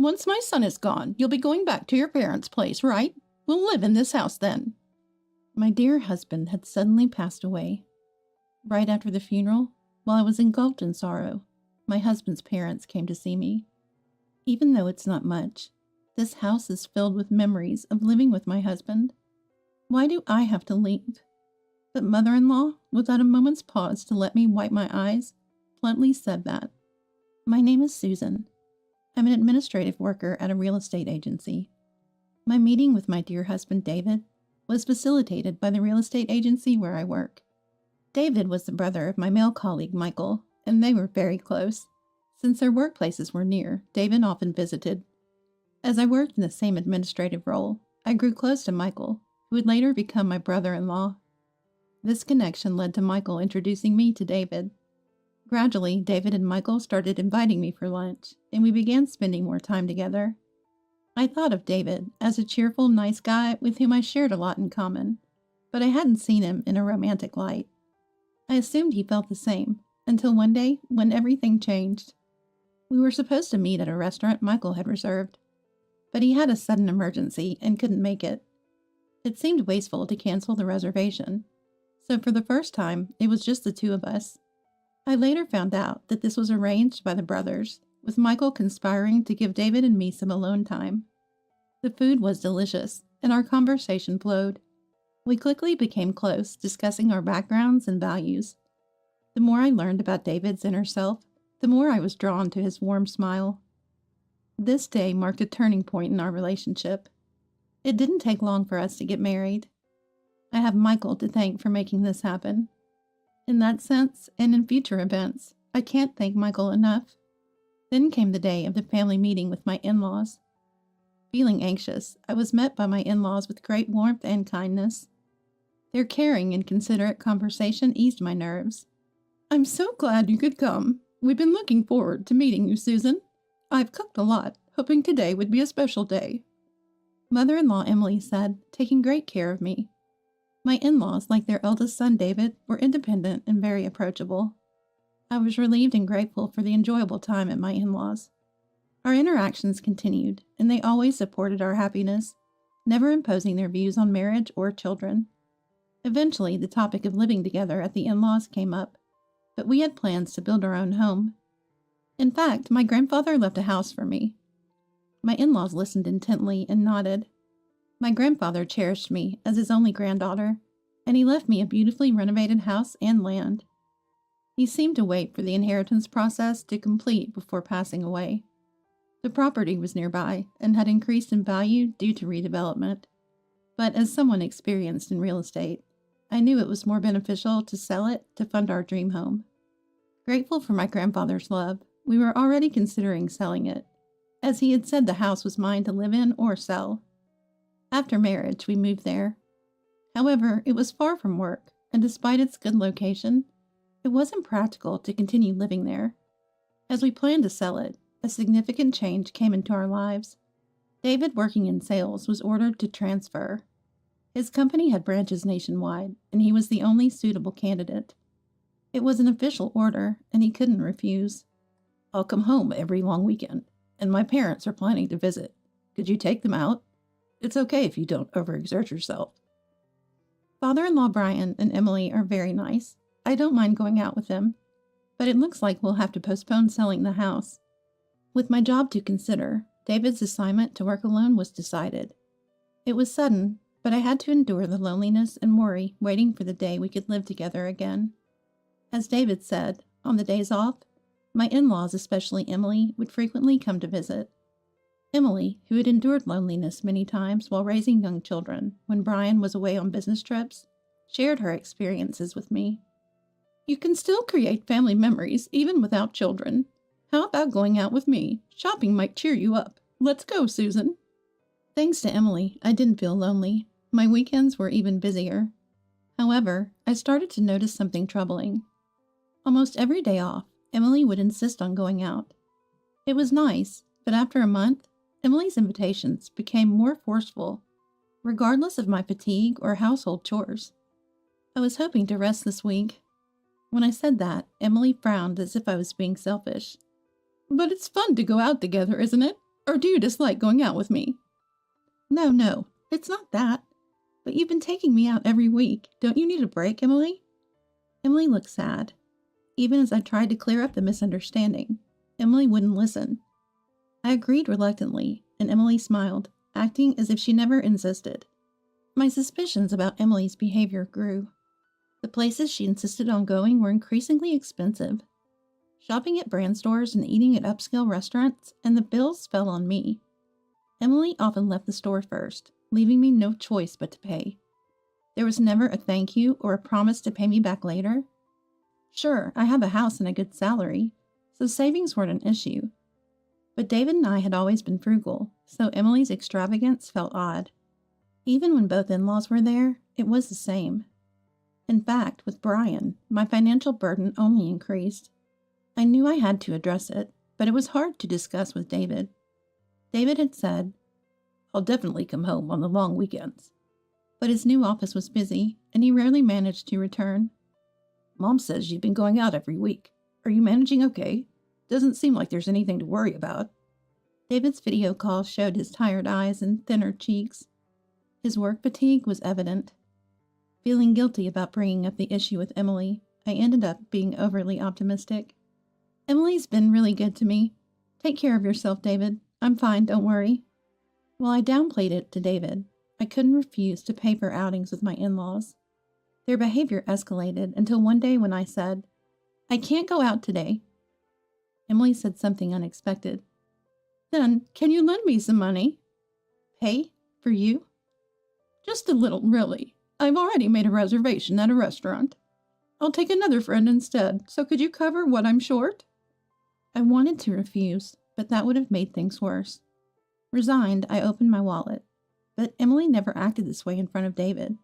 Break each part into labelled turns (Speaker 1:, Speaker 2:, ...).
Speaker 1: Once my son is gone, you'll be going back to your parents' place, right? We'll live in this house then. My dear husband had suddenly passed away. Right after the funeral, while I was engulfed in sorrow, my husband's parents came to see me. Even though it's not much, this house is filled with memories of living with my husband. Why do I have to leave? But mother-in-law, without a moment's pause to let me wipe my eyes, bluntly said that. My name is Susan. I'm an administrative worker at a real estate agency. My meeting with my dear husband, David, was facilitated by the real estate agency where I work. David was the brother of my male colleague, Michael, and they were very close. Since their workplaces were near, David often visited. As I worked in the same administrative role, I grew close to Michael, who would later become my brother-in-law. This connection led to Michael introducing me to David. Gradually, David and Michael started inviting me for lunch, and we began spending more time together. I thought of David as a cheerful, nice guy with whom I shared a lot in common, but I hadn't seen him in a romantic light. I assumed he felt the same, until one day when everything changed. We were supposed to meet at a restaurant Michael had reserved, but he had a sudden emergency and couldn't make it. It seemed wasteful to cancel the reservation, so for the first time, it was just the two of us. I later found out that this was arranged by the brothers, with Michael conspiring to give David and me some alone time. The food was delicious, and our conversation flowed. We quickly became close, discussing our backgrounds and values. The more I learned about David's inner self, the more I was drawn to his warm smile. This day marked a turning point in our relationship. It didn't take long for us to get married. I have Michael to thank for making this happen. In that sense, and in future events, I can't thank Michael enough. Then came the day of the family meeting with my in-laws. Feeling anxious, I was met by my in-laws with great warmth and kindness. Their caring and considerate conversation eased my nerves. I'm so glad you could come. We've been looking forward to meeting you, Susan. I've cooked a lot, hoping today would be a special day. Mother-in-law Emily said, taking great care of me. My in-laws, like their eldest son David, were independent and very approachable. I was relieved and grateful for the enjoyable time at my in-laws. Our interactions continued, and they always supported our happiness, never imposing their views on marriage or children. Eventually, the topic of living together at the in-laws came up, but we had plans to build our own home. In fact, my grandfather left a house for me. My in-laws listened intently and nodded. My grandfather cherished me as his only granddaughter, and he left me a beautifully renovated house and land. He seemed to wait for the inheritance process to complete before passing away. The property was nearby and had increased in value due to redevelopment. But as someone experienced in real estate, I knew it was more beneficial to sell it to fund our dream home. Grateful for my grandfather's love, we were already considering selling it, as he had said the house was mine to live in or sell. After marriage, we moved there. However, it was far from work, and despite its good location, it wasn't practical to continue living there. As we planned to sell it, a significant change came into our lives. David, working in sales, was ordered to transfer. His company had branches nationwide, and he was the only suitable candidate. It was an official order, and he couldn't refuse. I'll come home every long weekend, and my parents are planning to visit. Could you take them out? It's okay if you don't overexert yourself. Father-in-law Brian and Emily are very nice. I don't mind going out with them, but it looks like we'll have to postpone selling the house. With my job to consider, David's assignment to work alone was decided. It was sudden, but I had to endure the loneliness and worry waiting for the day we could live together again. As David said, on the days off, my in-laws, especially Emily, would frequently come to visit. Emily, who had endured loneliness many times while raising young children when Brian was away on business trips, shared her experiences with me. You can still create family memories even without children. How about going out with me? Shopping might cheer you up. Let's go, Susan. Thanks to Emily, I didn't feel lonely. My weekends were even busier. However, I started to notice something troubling. Almost every day off, Emily would insist on going out. It was nice, but after a month, Emily's invitations became more forceful, regardless of my fatigue or household chores. I was hoping to rest this week. When I said that, Emily frowned as if I was being selfish. But it's fun to go out together, isn't it? Or do you dislike going out with me? No, it's not that. But you've been taking me out every week. Don't you need a break, Emily? Emily looked sad. Even as I tried to clear up the misunderstanding, Emily wouldn't listen. I agreed reluctantly, and Emily smiled, acting as if she never insisted. My suspicions about Emily's behavior grew. The places she insisted on going were increasingly expensive. Shopping at brand stores and eating at upscale restaurants, and the bills fell on me. Emily often left the store first, leaving me no choice but to pay. There was never a thank you or a promise to pay me back later. Sure, I have a house and a good salary, so savings weren't an issue. But David and I had always been frugal, so Emily's extravagance felt odd. Even when both in-laws were there, it was the same. In fact, with Brian, my financial burden only increased. I knew I had to address it, but it was hard to discuss with David. David had said, "I'll definitely come home on the long weekends." But his new office was busy, and he rarely managed to return. "Mom says you've been going out every week. Are you managing okay? Doesn't seem like there's anything to worry about." David's video call showed his tired eyes and thinner cheeks. His work fatigue was evident. Feeling guilty about bringing up the issue with Emily, I ended up being overly optimistic. "Emily's been really good to me. Take care of yourself, David. I'm fine, don't worry." While I downplayed it to David, I couldn't refuse to pay for outings with my in-laws. Their behavior escalated until one day when I said, "I can't go out today." Emily said something unexpected. "Then, can you lend me some money?" "Pay? For you?" "Just a little, really. I've already made a reservation at a restaurant. I'll take another friend instead, so could you cover what I'm short?" I wanted to refuse, but that would have made things worse. Resigned, I opened my wallet. But Emily never acted this way in front of David.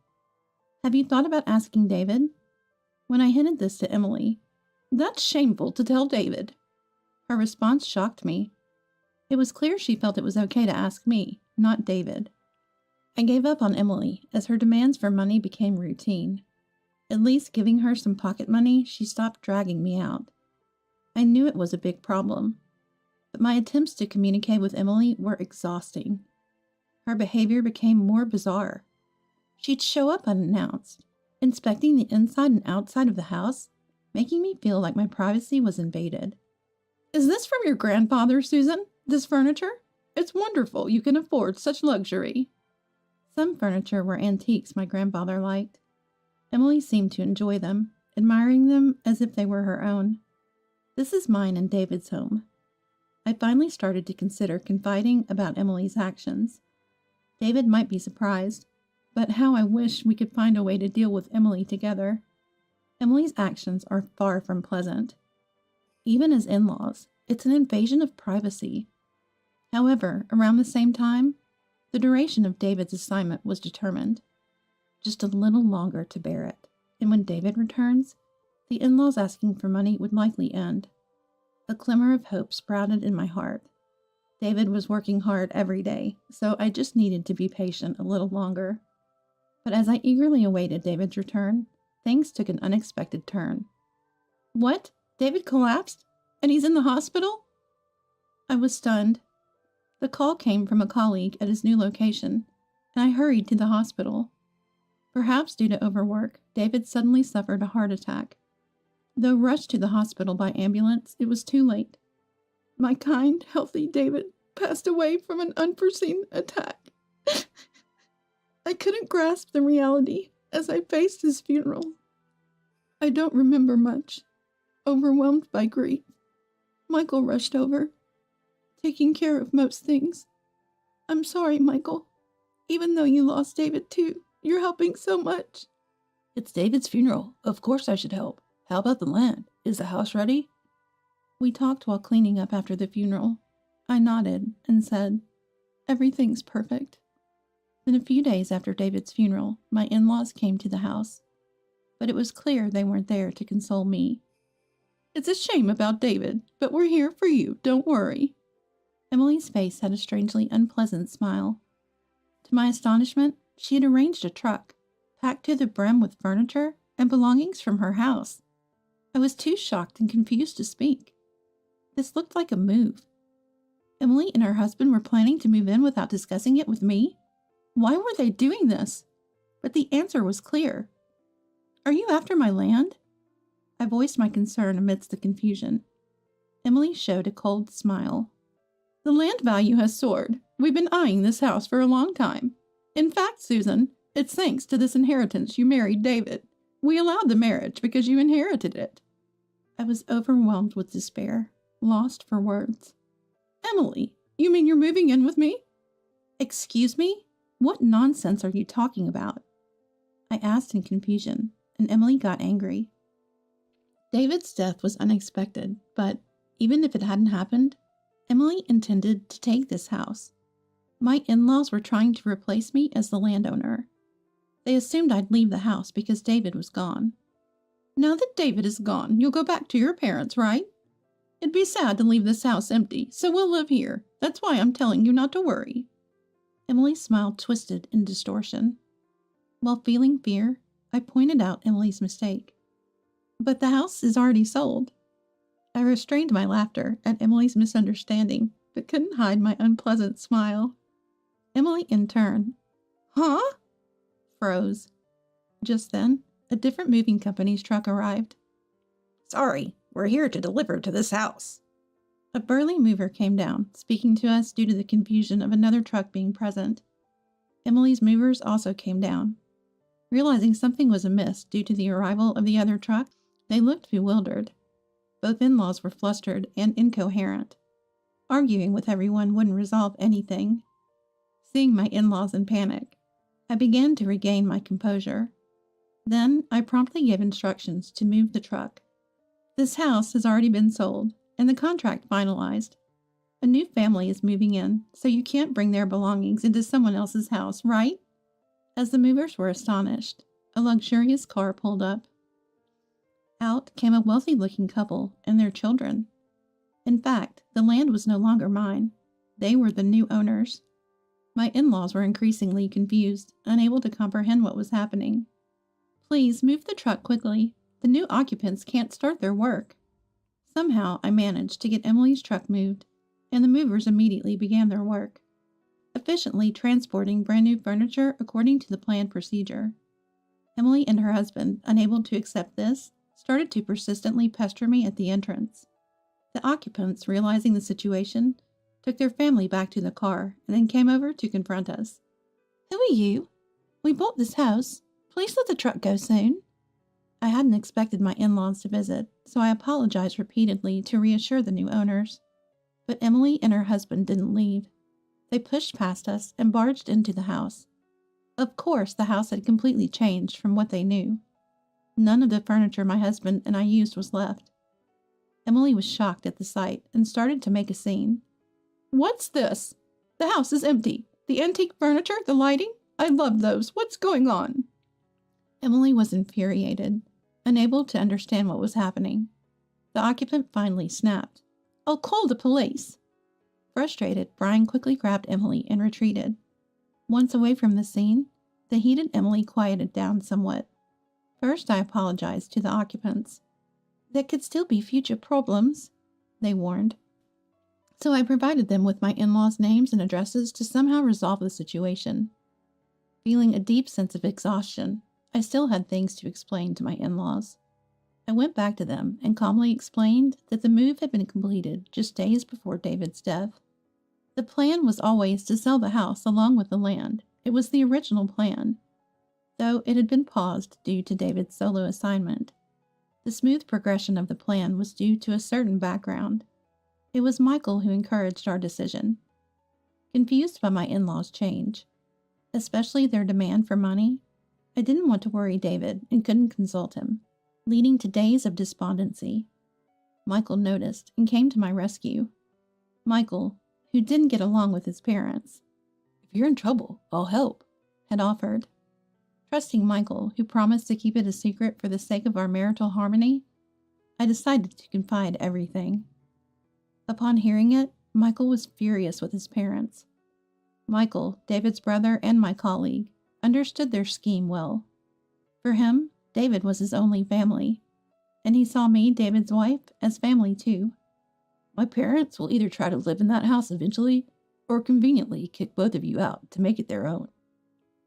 Speaker 1: "Have you thought about asking David?" When I hinted this to Emily, "That's shameful to tell David." Her response shocked me. It was clear she felt it was okay to ask me, not David. I gave up on Emily as her demands for money became routine. At least giving her some pocket money, she stopped dragging me out. I knew it was a big problem, but my attempts to communicate with Emily were exhausting. Her behavior became more bizarre. She'd show up unannounced, inspecting the inside and outside of the house, making me feel like my privacy was invaded. "Is this from your grandfather, Susan? This furniture? It's wonderful you can afford such luxury." Some furniture were antiques my grandfather liked. Emily seemed to enjoy them, admiring them as if they were her own. This is mine and David's home. I finally started to consider confiding about Emily's actions. David might be surprised, but how I wish we could find a way to deal with Emily together. Emily's actions are far from pleasant. Even as in-laws, it's an invasion of privacy. However, around the same time, the duration of David's assignment was determined. Just a little longer to bear it, and when David returns, the in-laws asking for money would likely end. A glimmer of hope sprouted in my heart. David was working hard every day, so I just needed to be patient a little longer. But as I eagerly awaited David's return, things took an unexpected turn. "What? David collapsed? And he's in the hospital?" I was stunned. The call came from a colleague at his new location, and I hurried to the hospital. Perhaps due to overwork, David suddenly suffered a heart attack. Though rushed to the hospital by ambulance, it was too late. My kind, healthy David passed away from an unforeseen attack. I couldn't grasp the reality as I faced his funeral. I don't remember much. Overwhelmed by grief, Michael rushed over, taking care of most things. "I'm sorry, Michael. Even though you lost David too, you're helping so much." "It's David's funeral. Of course I should help. How about the land? Is the house ready?" We talked while cleaning up after the funeral. I nodded and said, "Everything's perfect." Then a few days after David's funeral, my in-laws came to the house. But it was clear they weren't there to console me. "It's a shame about David, but we're here for you, don't worry." Emily's face had a strangely unpleasant smile. To my astonishment, she had arranged a truck, packed to the brim with furniture and belongings from her house. I was too shocked and confused to speak. This looked like a move. Emily and her husband were planning to move in without discussing it with me? Why were they doing this? But the answer was clear. Are you after my land? I voiced my concern amidst the confusion. Emily showed a cold smile. The land value has soared. We've been eyeing this house for a long time. In fact, Susan, it's thanks to this inheritance you married David. We allowed the marriage because you inherited it. I was overwhelmed with despair, lost for words. Emily, you mean you're moving in with me? Excuse me? What nonsense are you talking about? I asked in confusion, and Emily got angry. David's death was unexpected, but even if it hadn't happened, Emily intended to take this house. My in-laws were trying to replace me as the landowner. They assumed I'd leave the house because David was gone. Now that David is gone, you'll go back to your parents, right? It'd be sad to leave this house empty, so we'll live here. That's why I'm telling you not to worry. Emily's smile twisted in distortion. While feeling fear, I pointed out Emily's mistake. But the house is already sold. I restrained my laughter at Emily's misunderstanding, but couldn't hide my unpleasant smile. Emily, in turn, huh? Froze. Just then, a different moving company's truck arrived. Sorry, we're here to deliver to this house. A burly mover came down, speaking to us due to the confusion of another truck being present. Emily's movers also came down. Realizing something was amiss due to the arrival of the other truck, they looked bewildered. Both in-laws were flustered and incoherent. Arguing with everyone wouldn't resolve anything. Seeing my in-laws in panic, I began to regain my composure. Then I promptly gave instructions to move the truck. This house has already been sold, and the contract finalized. A new family is moving in, so you can't bring their belongings into someone else's house, right? As the movers were astonished, a luxurious car pulled up. Out came a wealthy-looking couple and their children. In fact, the land was no longer mine. They were the new owners. My in-laws were increasingly confused, unable to comprehend what was happening. Please move the truck quickly. The new occupants can't start their work. Somehow I managed to get Emily's truck moved, and the movers immediately began their work, efficiently transporting brand new furniture according to the planned procedure. Emily and her husband, unable to accept this, started to persistently pester me at the entrance. The occupants, realizing the situation, took their family back to the car and then came over to confront us. Who are you? We bought this house. Please let the truck go soon. I hadn't expected my in-laws to visit, so I apologized repeatedly to reassure the new owners. But Emily and her husband didn't leave. They pushed past us and barged into the house. Of course, the house had completely changed from what they knew. None of the furniture my husband and I used was left. Emily was shocked at the sight and started to make a scene. What's this? The house is empty. The antique furniture, the lighting? I love those. What's going on? Emily was infuriated, unable to understand what was happening. The occupant finally snapped. I'll call the police. Frustrated, Brian quickly grabbed Emily and retreated. Once away from the scene, the heated Emily quieted down somewhat. First, I apologized to the occupants. There could still be future problems, they warned. So I provided them with my in-laws' names and addresses to somehow resolve the situation. Feeling a deep sense of exhaustion, I still had things to explain to my in-laws. I went back to them and calmly explained that the move had been completed just days before David's death. The plan was always to sell the house along with the land. It was the original plan, though it had been paused due to David's solo assignment. The smooth progression of the plan was due to a certain background. It was Michael who encouraged our decision. Confused by my in-laws' change, especially their demand for money, I didn't want to worry David and couldn't consult him, leading to days of despondency. Michael noticed and came to my rescue. Michael, who didn't get along with his parents, if you're in trouble, I'll help, had offered. Trusting Michael, who promised to keep it a secret for the sake of our marital harmony, I decided to confide everything. Upon hearing it, Michael was furious with his parents. Michael, David's brother and my colleague, understood their scheme well. For him, David was his only family, and he saw me, David's wife, as family too. My parents will either try to live in that house eventually or conveniently kick both of you out to make it their own.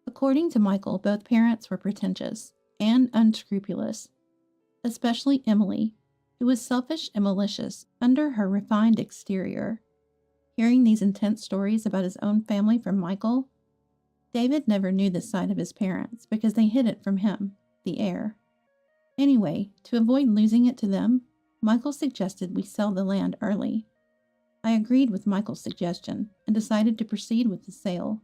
Speaker 1: According to Michael, both parents were pretentious and unscrupulous, especially Emily, who was selfish and malicious under her refined exterior. Hearing these intense stories about his own family from Michael, David never knew the side of his parents because they hid it from him, the heir. Anyway, to avoid losing it to them, Michael suggested we sell the land early. I agreed with Michael's suggestion and decided to proceed with the sale.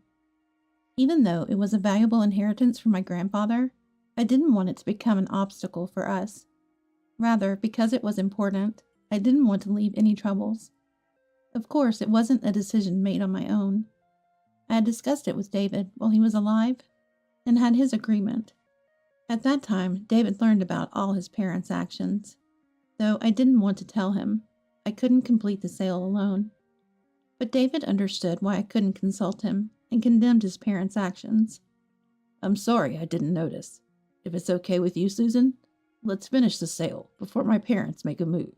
Speaker 1: Even though it was a valuable inheritance from my grandfather, I didn't want it to become an obstacle for us. Rather, because it was important, I didn't want to leave any troubles. Of course, it wasn't a decision made on my own. I had discussed it with David while he was alive and had his agreement. At that time, David learned about all his parents' actions. Though I didn't want to tell him, I couldn't complete the sale alone. But David understood why I couldn't consult him and condemned his parents' actions. I'm sorry I didn't notice. If it's okay with you, Susan, let's finish the sale before my parents make a move.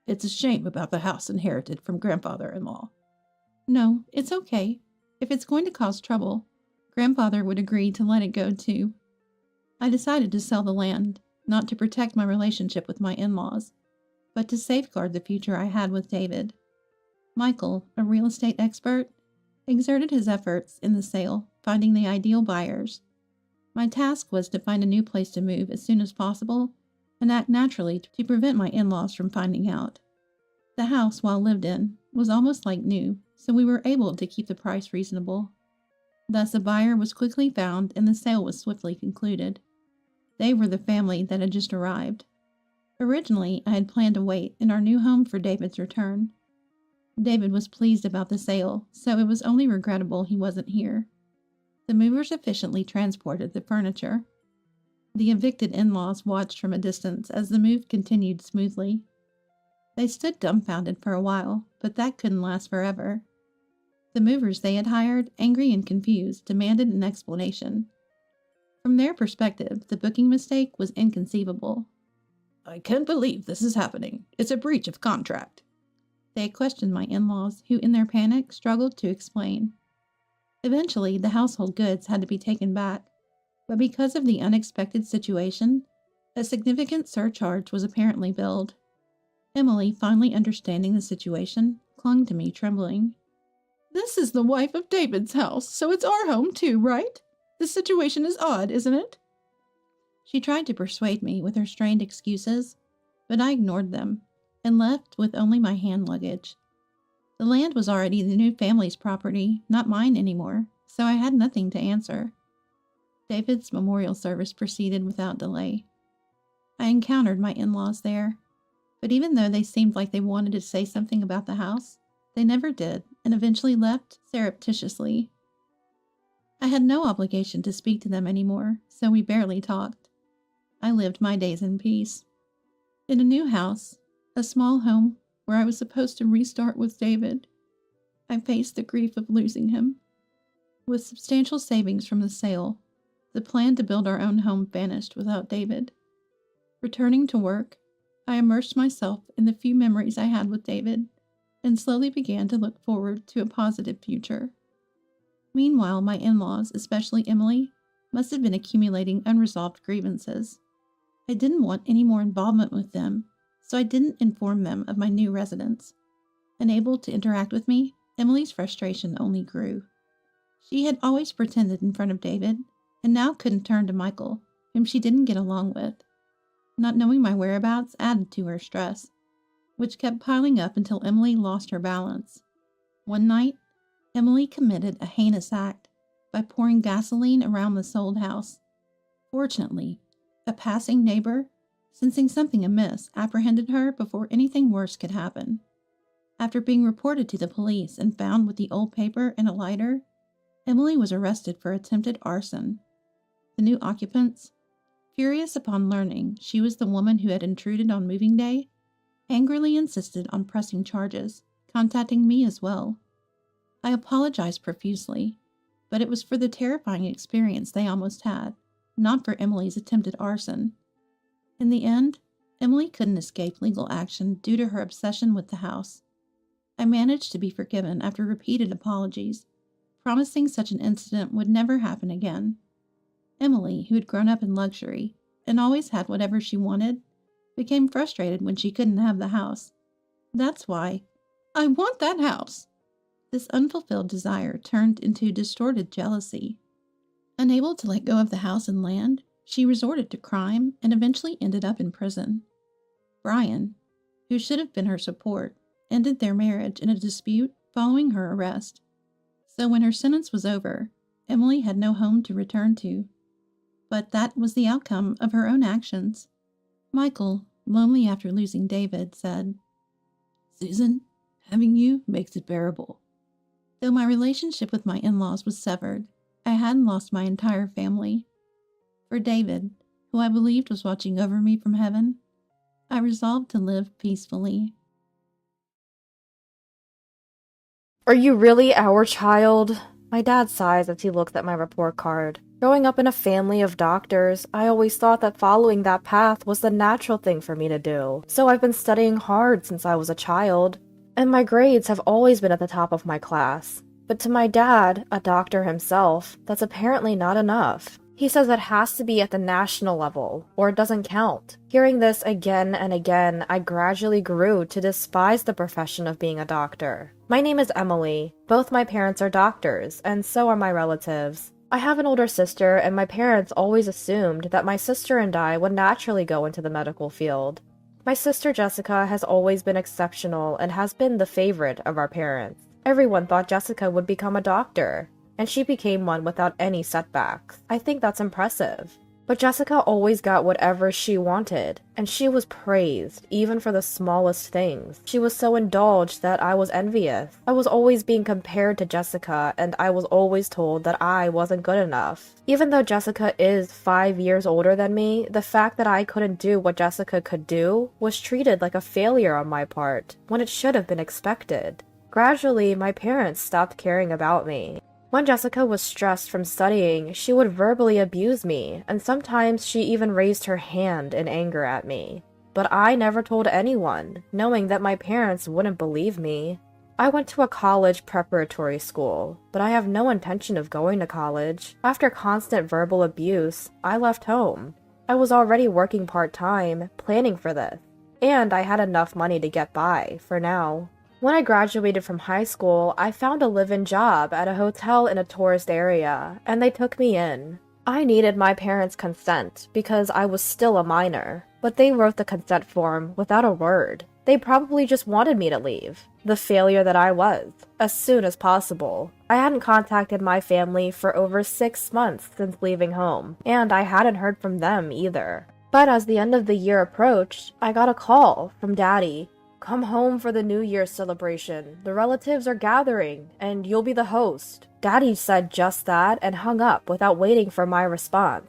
Speaker 1: It's a shame about the house inherited from grandfather-in-law. No, it's okay. If it's going to cause trouble, grandfather would agree to let it go too. I decided to sell the land, not to protect my relationship with my in-laws, but to safeguard the future I had with David. Michael, a real estate expert, exerted his efforts in the sale, finding the ideal buyers. My task was to find a new place to move as soon as possible and act naturally to prevent my in-laws from finding out. The house, while lived in, was almost like new, so we were able to keep the price reasonable. Thus, a buyer was quickly found and the sale was swiftly concluded. They were the family that had just arrived. Originally, I had planned to wait in our new home for David's return. David was pleased about the sale, so it was only regrettable he wasn't here. The movers efficiently transported the furniture. The evicted in-laws watched from a distance as the move continued smoothly. They stood dumbfounded for a while, but that couldn't last forever. The movers they had hired, angry and confused, demanded an explanation. From their perspective, the booking mistake was inconceivable. I can't believe this is happening. It's a breach of contract. They questioned my in-laws, who in their panic struggled to explain. Eventually, the household goods had to be taken back, but because of the unexpected situation, a significant surcharge was apparently billed. Emily, finally understanding the situation, clung to me, trembling. This is the wife of David's house, so it's our home too, right? The situation is odd, isn't it? She tried to persuade me with her strained excuses, but I ignored them and left with only my hand luggage. The land was already the new family's property, not mine anymore, so I had nothing to answer. David's memorial service proceeded without delay. I encountered my in-laws there, but even though they seemed like they wanted to say something about the house, they never did and eventually left surreptitiously. I had no obligation to speak to them anymore, so we barely talked. I lived my days in peace. In a new house, a small home where I was supposed to restart with David, I faced the grief of losing him. With substantial savings from the sale, the plan to build our own home vanished without David. Returning to work, I immersed myself in the few memories I had with David and slowly began to look forward to a positive future. Meanwhile, my in-laws, especially Emily, must have been accumulating unresolved grievances. I didn't want any more involvement with them, so I didn't inform them of my new residence. Unable to interact with me, Emily's frustration only grew. She had always pretended in front of David, and now couldn't turn to Michael, whom she didn't get along with. Not knowing my whereabouts added to her stress, which kept piling up until Emily lost her balance. One night, Emily committed a heinous act by pouring gasoline around the sold house. Fortunately, a passing neighbor, sensing something amiss, apprehended her before anything worse could happen. After being reported to the police and found with the old paper and a lighter, Emily was arrested for attempted arson. The new occupants, furious upon learning she was the woman who had intruded on moving day, angrily insisted on pressing charges, contacting me as well. I apologized profusely, but it was for the terrifying experience they almost had, not for Emily's attempted arson. In the end, Emily couldn't escape legal action due to her obsession with the house. I managed to be forgiven after repeated apologies, promising such an incident would never happen again. Emily, who had grown up in luxury and always had whatever she wanted, became frustrated when she couldn't have the house. That's why I want that house. This unfulfilled desire turned into distorted jealousy. Unable to let go of the house and land, she resorted to crime and eventually ended up in prison. Brian, who should have been her support, ended their marriage in a dispute following her arrest. So when her sentence was over, Emily had no home to return to. But that was the outcome of her own actions. Michael, lonely after losing David, said, "Susan, having you makes it bearable." Though my relationship with my in-laws was severed, I hadn't lost my entire family. For David, who I believed was watching over me from heaven, I resolved to live peacefully.
Speaker 2: Are you really our child? My dad sighs as he looks at my report card. Growing up in a family of doctors, I always thought that following that path was the natural thing for me to do. So I've been studying hard since I was a child. And my grades have always been at the top of my class. But to my dad, a doctor himself, that's apparently not enough. He says it has to be at the national level, or it doesn't count. Hearing this again and again, I gradually grew to despise the profession of being a doctor. My name is Emily. Both my parents are doctors, and so are my relatives. I have an older sister, and my parents always assumed that my sister and I would naturally go into the medical field. My sister Jessica has always been exceptional and has been the favorite of our parents. Everyone thought Jessica would become a doctor, and she became one without any setbacks. I think that's impressive. But Jessica always got whatever she wanted, and she was praised, even for the smallest things. She was so indulged that I was envious. I was always being compared to Jessica, and I was always told that I wasn't good enough. Even though Jessica is 5 years older than me, the fact that I couldn't do what Jessica could do was treated like a failure on my part, when it should have been expected. Gradually, my parents stopped caring about me. When Jessica was stressed from studying, she would verbally abuse me, and sometimes she even raised her hand in anger at me. But I never told anyone, knowing that my parents wouldn't believe me. I went to a college preparatory school, but I have no intention of going to college. After constant verbal abuse, I left home. I was already working part-time, planning for this, and I had enough money to get by, for now. When I graduated from high school, I found a live-in job at a hotel in a tourist area, and they took me in. I needed my parents' consent because I was still a minor, but they wrote the consent form without a word. They probably just wanted me to leave, the failure that I was, as soon as possible. I hadn't contacted my family for over 6 months since leaving home, and I hadn't heard from them either. But as the end of the year approached, I got a call from Daddy. "Come home for the New Year's celebration. The relatives are gathering, and you'll be the host." Daddy said just that and hung up without waiting for my response.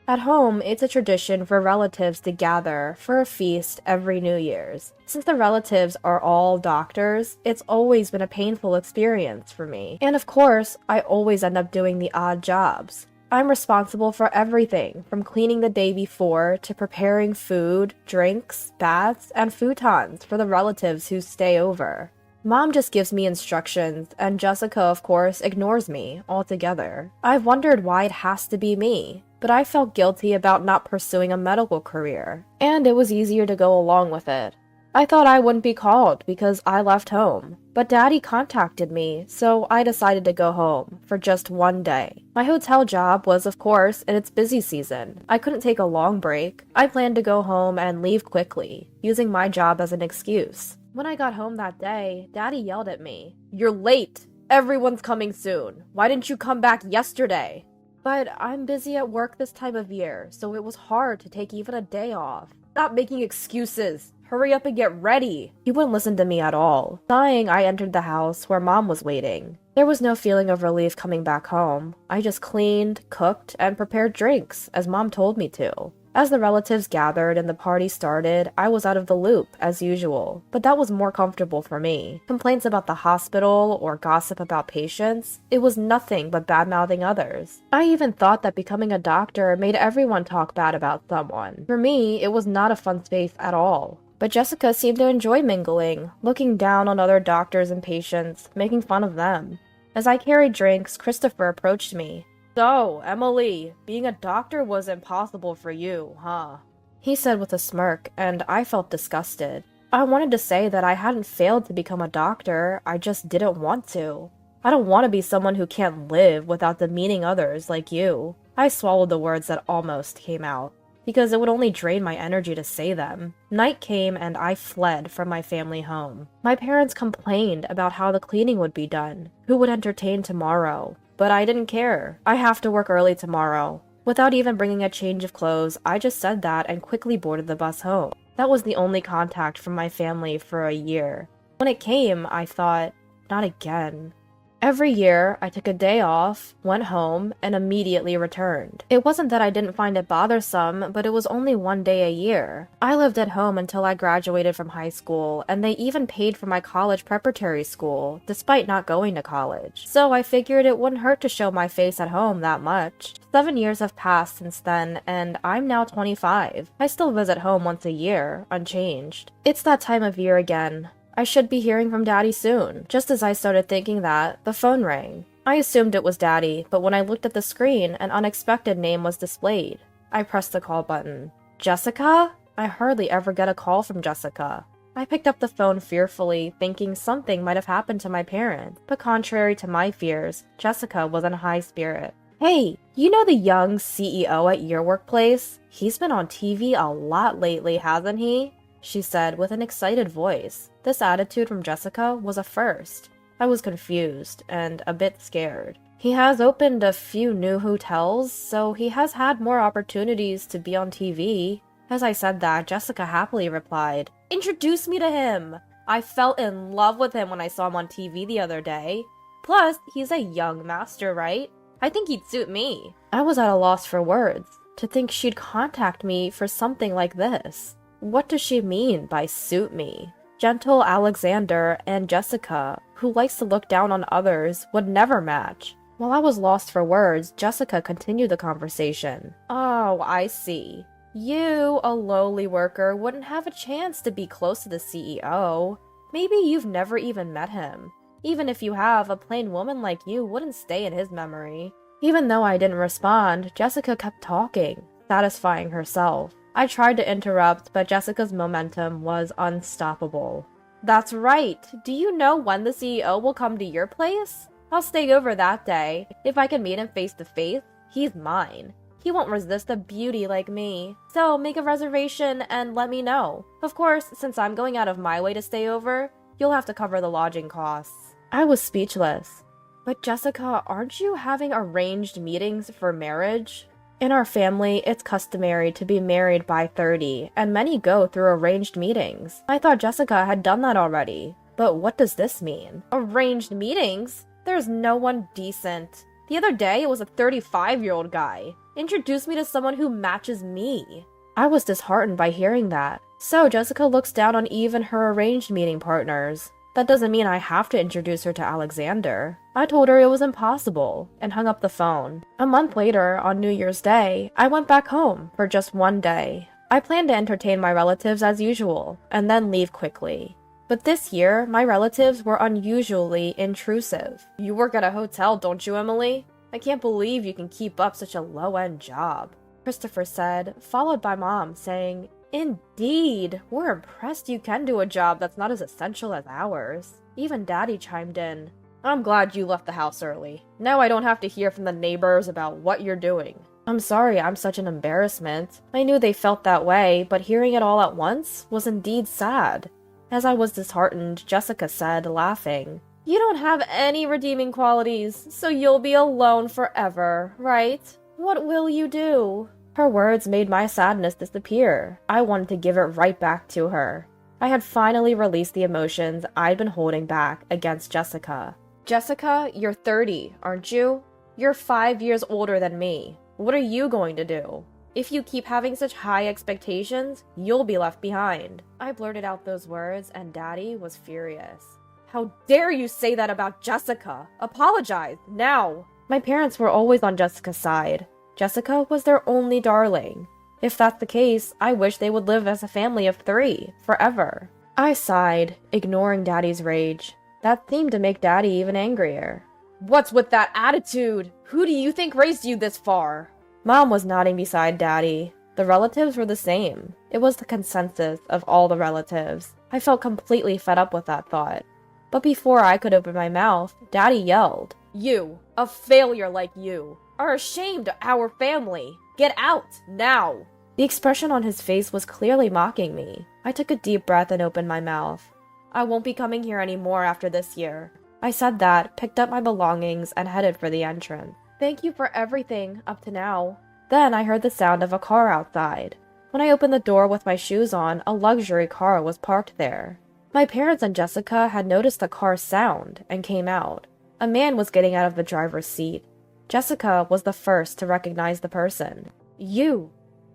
Speaker 2: At home, it's a tradition for relatives to gather for a feast every New Year's. Since the relatives are all doctors, it's always been a painful experience for me. And of course, I always end up doing the odd jobs. I'm responsible for everything, from cleaning the day before to preparing food, drinks, baths, and futons for the relatives who stay over. Mom just gives me instructions, and Jessica, of course, ignores me altogether. I've wondered why it has to be me, but I felt guilty about not pursuing a medical career, and it was easier to go along with it. I thought I wouldn't be called because I left home, but Daddy contacted me, so I decided to go home for just one day. My hotel job was, of course, in its busy season. I couldn't take a long break. I planned to go home and leave quickly, using my job as an excuse. When I got home that day, Daddy yelled at me, "You're late! Everyone's coming soon! Why didn't you come back yesterday?" But I'm busy at work this time of year, so it was hard to take even a day off. Stop making excuses! Hurry up and get ready! He wouldn't listen to me at all. Sighing, I entered the house where Mom was waiting. There was no feeling of relief coming back home. I just cleaned, cooked, and prepared drinks, as Mom told me to. As the relatives gathered and the party started, I was out of the loop, as usual, but that was more comfortable for me. Complaints about the hospital or gossip about patients, it was nothing but bad-mouthing others. I even thought that becoming a doctor made everyone talk bad about someone. For me, it was not a fun space at all. But Jessica seemed to enjoy mingling, looking down on other doctors and patients, making fun of them. As I carried drinks, Christopher approached me. "So, Emily, being a doctor was impossible for you, huh?" he said with a smirk, and I felt disgusted. I wanted to say that I hadn't failed to become a doctor, I just didn't want to. I don't want to be someone who can't live without demeaning others like you. I swallowed the words that almost came out, because it would only drain my energy to say them. Night came and I fled from my family home. My parents complained about how the cleaning would be done, who would entertain tomorrow, but I didn't care. I have to work early tomorrow. Without even bringing a change of clothes, I just said that and quickly boarded the bus home. That was the only contact from my family for a year. When it came, I thought, not again. Every year, I took a day off, went home, and immediately returned. It wasn't that I didn't find it bothersome, but it was only one day a year. I lived at home until I graduated from high school, and they even paid for my college preparatory school, despite not going to college. So I figured it wouldn't hurt to show my face at home that much. 7 years have passed since then, and I'm now 25. I still visit home once a year, unchanged. It's that time of year again. I should be hearing from Daddy soon. Just as I started thinking that, the phone rang. I assumed it was Daddy, but when I looked at the screen, an unexpected name was displayed. I pressed the call button. Jessica? I hardly ever get a call from Jessica. I picked up the phone fearfully, thinking something might have happened to my parents, but contrary to my fears, Jessica was in high spirit. "Hey, you know the young CEO at your workplace? He's been on TV a lot lately, hasn't he?" she said with an excited voice. This attitude from Jessica was a first. I was confused and a bit scared. "He has opened a few new hotels, so he has had more opportunities to be on TV. As I said that, Jessica happily replied, "Introduce me to him! I fell in love with him when I saw him on TV the other day. Plus, he's a young master, right? I think he'd suit me." I was at a loss for words. To think she'd contact me for something like this. What does she mean by suit me? Gentle Alexander and Jessica, who likes to look down on others, would never match. While I was lost for words, Jessica continued the conversation. "Oh, I see. You, a lowly worker, wouldn't have a chance to be close to the CEO. Maybe you've never even met him. Even if you have, a plain woman like you wouldn't stay in his memory." Even though I didn't respond, Jessica kept talking, satisfying herself. I tried to interrupt, but Jessica's momentum was unstoppable. "That's right. Do you know when the CEO will come to your place? I'll stay over that day. If I can meet him face to face, he's mine. He won't resist a beauty like me. So make a reservation and let me know. Of course, since I'm going out of my way to stay over, you'll have to cover the lodging costs." I was speechless. "But Jessica, aren't you having arranged meetings for marriage?" In our family, it's customary to be married by 30, and many go through arranged meetings. I thought Jessica had done that already. But what does this mean? Arranged meetings? There's no one decent. The other day, it was a 35-year-old guy. Introduce me to someone who matches me. I was disheartened by hearing that. So Jessica looks down on even her arranged meeting partners. That doesn't mean I have to introduce her to Alexander. I told her it was impossible, and hung up the phone. A month later, on New Year's Day, I went back home for just one day. I planned to entertain my relatives as usual, and then leave quickly. But this year, my relatives were unusually intrusive. "You work at a hotel, don't you, Emily? I can't believe you can keep up such a low-end job," Christopher said, followed by Mom saying, "Indeed, we're impressed you can do a job that's not as essential as ours." Even Daddy chimed in. "I'm glad you left the house early. Now I don't have to hear from the neighbors about what you're doing." I'm sorry I'm such an embarrassment. I knew they felt that way, but hearing it all at once was indeed sad. As I was disheartened, Jessica said, laughing, "You don't have any redeeming qualities, so you'll be alone forever, right? What will you do?" Her words made my sadness disappear. I wanted to give it right back to her. I had finally released the emotions I'd been holding back against Jessica. "Jessica, you're 30, aren't you? You're 5 years older than me. What are you going to do? If you keep having such high expectations, you'll be left behind." I blurted out those words, and Daddy was furious. "How dare you say that about Jessica? Apologize, now!" My parents were always on Jessica's side. Jessica was their only darling. If that's the case, I wish they would live as a family of 3, forever. I sighed, ignoring Daddy's rage. That seemed to make Daddy even angrier. What's with that attitude? Who do you think raised you this far? Mom was nodding beside Daddy. The relatives were the same. It was the consensus of all the relatives. I felt completely fed up with that thought. But before I could open my mouth, Daddy yelled, "You, a failure like you, are ashamed of our family. Get out, now!" The expression on his face was clearly mocking me. I took a deep breath and opened my mouth. I won't be coming here anymore after this year. I said that, picked up my belongings, and headed for the entrance. Thank you for everything, up to now. Then I heard the sound of a car outside. When I opened the door with my shoes on, a luxury car was parked there. My parents and Jessica had noticed the car's sound and came out. A man was getting out of the driver's seat. Jessica was the first to recognize the person. You,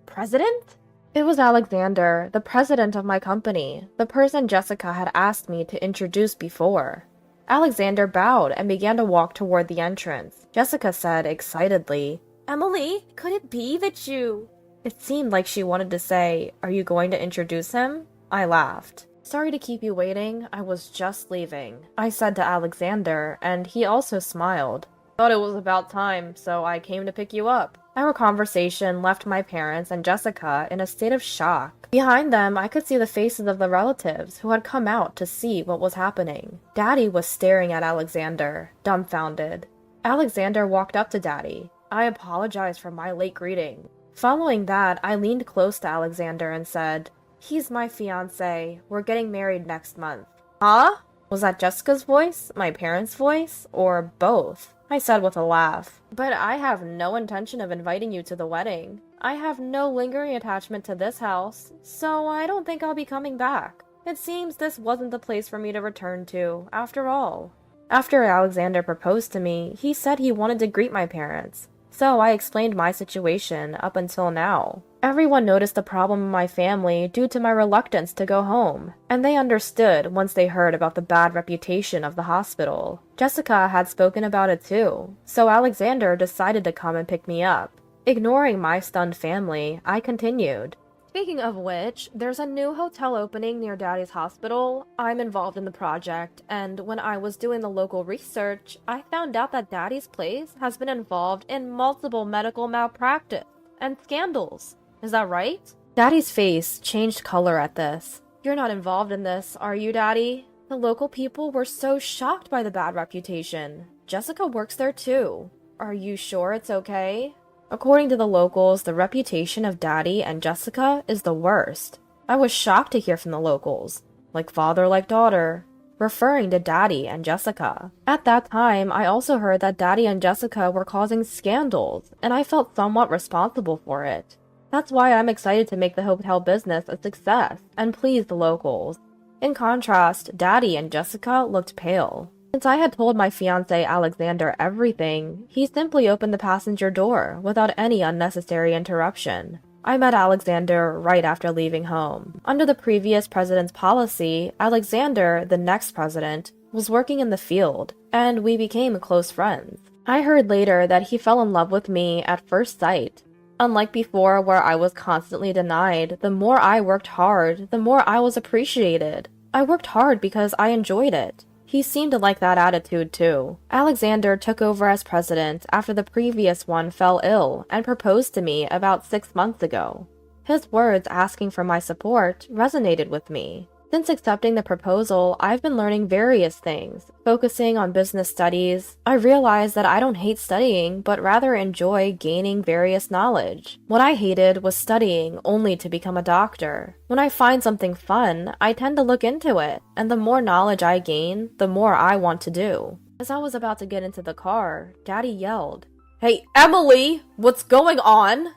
Speaker 2: President? It was Alexander, the president of my company, the person Jessica had asked me to introduce before. Alexander bowed and began to walk toward the entrance. Jessica said excitedly, "Emily, could it be that you—" It seemed like she wanted to say, "Are you going to introduce him?" I laughed. "Sorry to keep you waiting, I was just leaving," I said to Alexander, and he also smiled. "Thought it was about time, so I came to pick you up." Our conversation left my parents and Jessica in a state of shock. Behind them, I could see the faces of the relatives who had come out to see what was happening. Daddy was staring at Alexander, dumbfounded. Alexander walked up to Daddy. I apologized for my late greeting. Following that, I leaned close to Alexander and said, "He's my fiancé. We're getting married next month." Huh? Was that Jessica's voice, my parents' voice, or both? I said with a laugh. "But I have no intention of inviting you to the wedding. I have no lingering attachment to this house, so I don't think I'll be coming back. It seems this wasn't the place for me to return to, after all." After Alexander proposed to me, he said he wanted to greet my parents. So I explained my situation up until now. Everyone noticed the problem in my family due to my reluctance to go home, and they understood once they heard about the bad reputation of the hospital. Jessica had spoken about it too, so Alexander decided to come and pick me up. Ignoring my stunned family, I continued. "Speaking of which, there's a new hotel opening near Daddy's hospital. I'm involved in the project, and when I was doing the local research, I found out that Daddy's place has been involved in multiple medical malpractice and scandals. Is that right?" Daddy's face changed color at this. "You're not involved in this, are you, Daddy?" The local people were so shocked by the bad reputation. Jessica works there too. "Are you sure it's okay?" According to the locals, the reputation of Daddy and Jessica is the worst. I was shocked to hear from the locals. Like father, like daughter. Referring to Daddy and Jessica. At that time, I also heard that Daddy and Jessica were causing scandals, and I felt somewhat responsible for it. That's why I'm excited to make the hotel business a success and please the locals. In contrast, Daddy and Jessica looked pale. Since I had told my fiancé Alexander everything, he simply opened the passenger door without any unnecessary interruption. I met Alexander right after leaving home. Under the previous president's policy, Alexander, the next president, was working in the field, and we became close friends. I heard later that he fell in love with me at first sight. Unlike before, where I was constantly denied, the more I worked hard, the more I was appreciated. I worked hard because I enjoyed it. He seemed to like that attitude too. Alexander took over as president after the previous one fell ill and proposed to me about 6 months ago. His words asking for my support resonated with me. Since accepting the proposal, I've been learning various things, focusing on business studies. I realized that I don't hate studying, but rather enjoy gaining various knowledge. What I hated was studying only to become a doctor. When I find something fun, I tend to look into it, and the more knowledge I gain, the more I want to do. As I was about to get into the car, Daddy yelled, "Hey, Emily, what's going on?"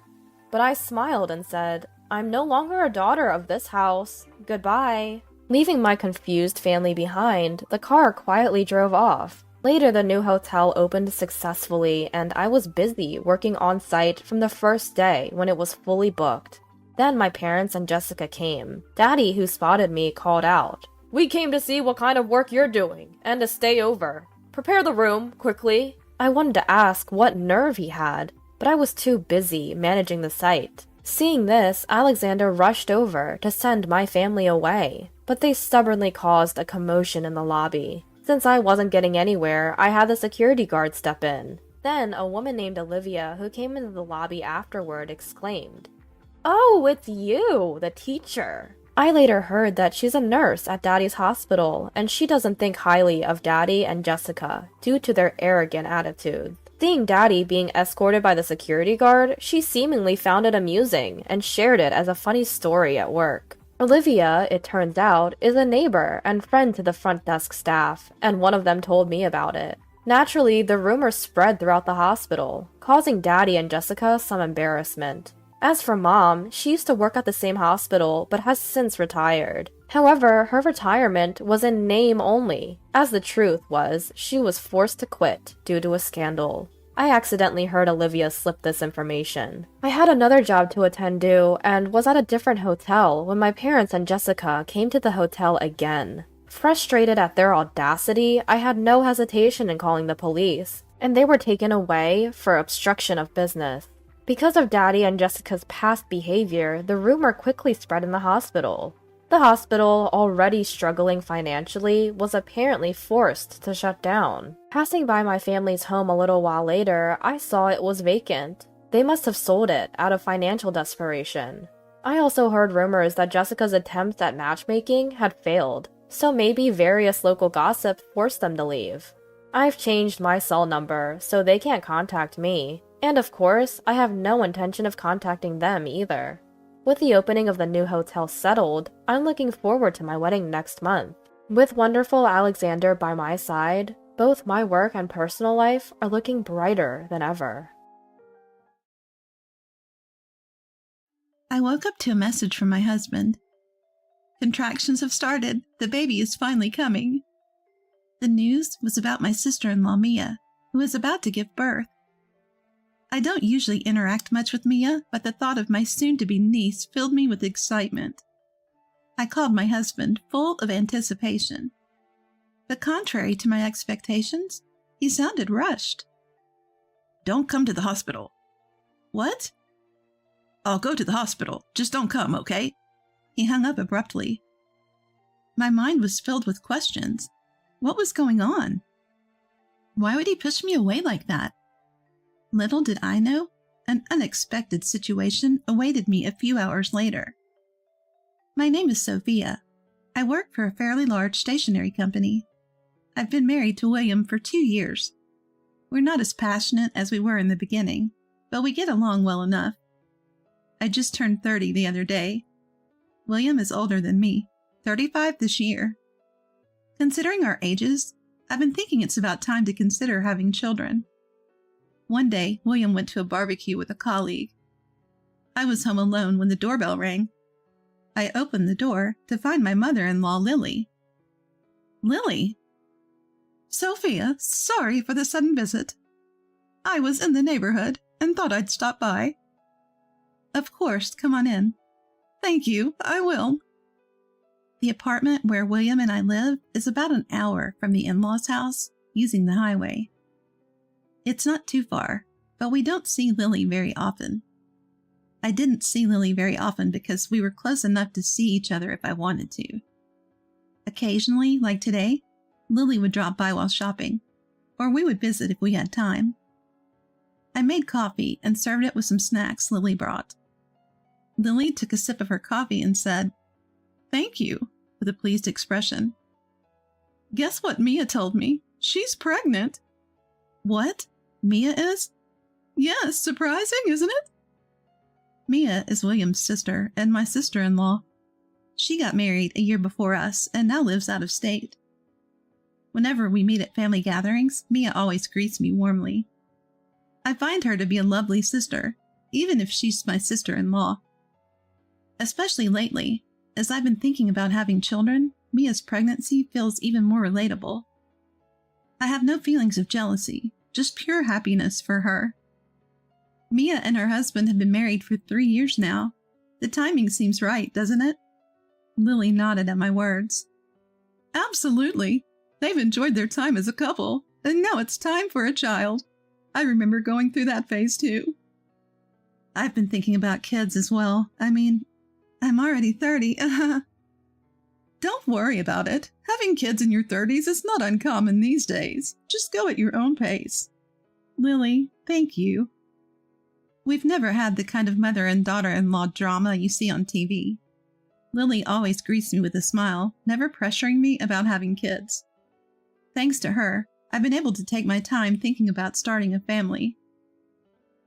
Speaker 2: But I smiled and said, "I'm no longer a daughter of this house. Goodbye." Leaving my confused family behind, the car quietly drove off. Later, the new hotel opened successfully, and I was busy working on site from the first day when it was fully booked. Then my parents and Jessica came. Daddy, who spotted me, called out, "We came to see what kind of work you're doing, and to stay over. Prepare the room, quickly." I wanted to ask what nerve he had, but I was too busy managing the site. Seeing this, Alexander rushed over to send my family away, but they stubbornly caused a commotion in the lobby. Since I wasn't getting anywhere, I had the security guard step in. Then, a woman named Olivia, who came into the lobby afterward, exclaimed, "Oh, it's you, the teacher." I later heard that she's a nurse at Daddy's hospital, and she doesn't think highly of Daddy and Jessica due to their arrogant attitudes. Seeing Daddy being escorted by the security guard, she seemingly found it amusing and shared it as a funny story at work. Olivia, it turns out, is a neighbor and friend to the front desk staff, and one of them told me about it. Naturally, the rumor spread throughout the hospital, causing Daddy and Jessica some embarrassment. As for Mom, she used to work at the same hospital but has since retired. However, her retirement was in name only, as the truth was she was forced to quit due to a scandal. I accidentally heard Olivia slip this information. I had another job to attend to and was at a different hotel when my parents and Jessica came to the hotel again. Frustrated at their audacity, I had no hesitation in calling the police, and they were taken away for obstruction of business. Because of Daddy and Jessica's past behavior, the rumor quickly spread in the hospital. The hospital, already struggling financially, was apparently forced to shut down. Passing by my family's home a little while later, I saw it was vacant. They must have sold it out of financial desperation. I also heard rumors that Jessica's attempts at matchmaking had failed, so maybe various local gossip forced them to leave. I've changed my cell number, so they can't contact me. And of course, I have no intention of contacting them either. With the opening of the new hotel settled, I'm looking forward to my wedding next month. With wonderful Alexander by my side, both my work and personal life are looking brighter than ever.
Speaker 1: I woke up to a message from my husband. Contractions have started. The baby is finally coming. The news was about my sister-in-law, Mia, who is about to give birth. I don't usually interact much with Mia, but the thought of my soon-to-be niece filled me with excitement. I called my husband, full of anticipation. But contrary to my expectations, he sounded rushed. "Don't come to the hospital." "What?" "I'll go to the hospital. Just don't come, okay?" He hung up abruptly. My mind was filled with questions. What was going on? Why would he push me away like that? Little did I know, an unexpected situation awaited me a few hours later. My name is Sophia. I work for a fairly large stationery company. I've been married to William for 2 years. We're not as passionate as we were in the beginning, but we get along well enough. I just turned 30 the other day. William is older than me, 35 this year. Considering our ages, I've been thinking it's about time to consider having children. One day, William went to a barbecue with a colleague. I was home alone when the doorbell rang. I opened the door to find my mother-in-law, Lily. "Lily?" "Sophia, sorry for the sudden visit. I was in the neighborhood and thought I'd stop by." "Of course, come on in." "Thank you, I will." The apartment where William and I live is about an hour from the in-laws' house, using the highway. It's not too far, but we don't see Lily very often. I didn't see Lily very often because we were close enough to see each other if I wanted to. Occasionally, like today, Lily would drop by while shopping, or we would visit if we had time. I made coffee and served it with some snacks Lily brought. Lily took a sip of her coffee and said, "Thank you," with a pleased expression. "Guess what Mia told me? She's pregnant." "What? Mia is?" "Yes, surprising, isn't it?" Mia is William's sister and my sister-in-law. She got married a year before us and now lives out of state. Whenever we meet at family gatherings, Mia always greets me warmly. I find her to be a lovely sister, even if she's my sister-in-law. Especially lately, as I've been thinking about having children, Mia's pregnancy feels even more relatable. I have no feelings of jealousy, just pure happiness for her. Mia and her husband have been married for 3 years now. The timing seems right, doesn't it? Lily nodded at my words. "Absolutely. They've enjoyed their time as a couple, and now it's time for a child. I remember going through that phase too." I've been thinking about kids as well. I mean, I'm already 30. Don't worry about it. Having kids in your 30s is not uncommon these days. Just go at your own pace. Lily, thank you. We've never had the kind of mother and daughter-in-law drama you see on TV. Lily always greets me with a smile, never pressuring me about having kids. Thanks to her, I've been able to take my time thinking about starting a family.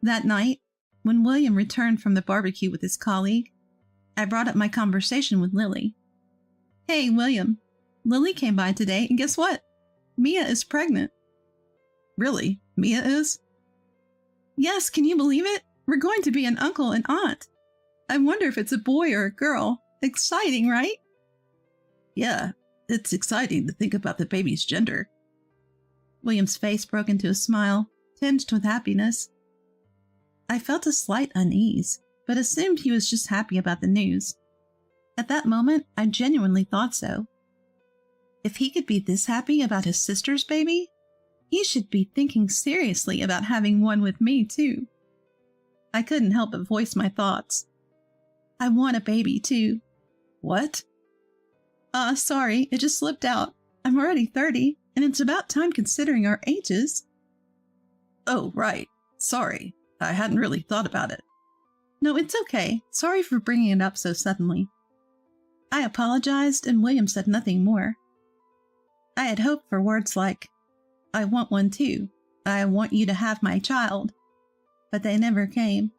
Speaker 1: That night, when William returned from the barbecue with his colleague, I brought up my conversation with Lily. Hey, William, Lily came by today, and guess what? Mia is pregnant. Really? Mia is? Yes, can you believe it? We're going to be an uncle and aunt. I wonder if it's a boy or a girl. Exciting, right? Yeah, it's exciting to think about the baby's gender. William's face broke into a smile, tinged with happiness. I felt a slight unease, but assumed he was just happy about the news. At that moment, I genuinely thought so. If he could be this happy about his sister's baby, he should be thinking seriously about having one with me, too. I couldn't help but voice my thoughts. I want a baby, too. What? Sorry, it just slipped out. I'm already 30, and it's about time considering our ages. Oh, right. Sorry. I hadn't really thought about it. No, it's okay. Sorry for bringing it up so suddenly. I apologized, and William said nothing more. I had hoped for words like, I want one too. I want you to have my child. But they never came.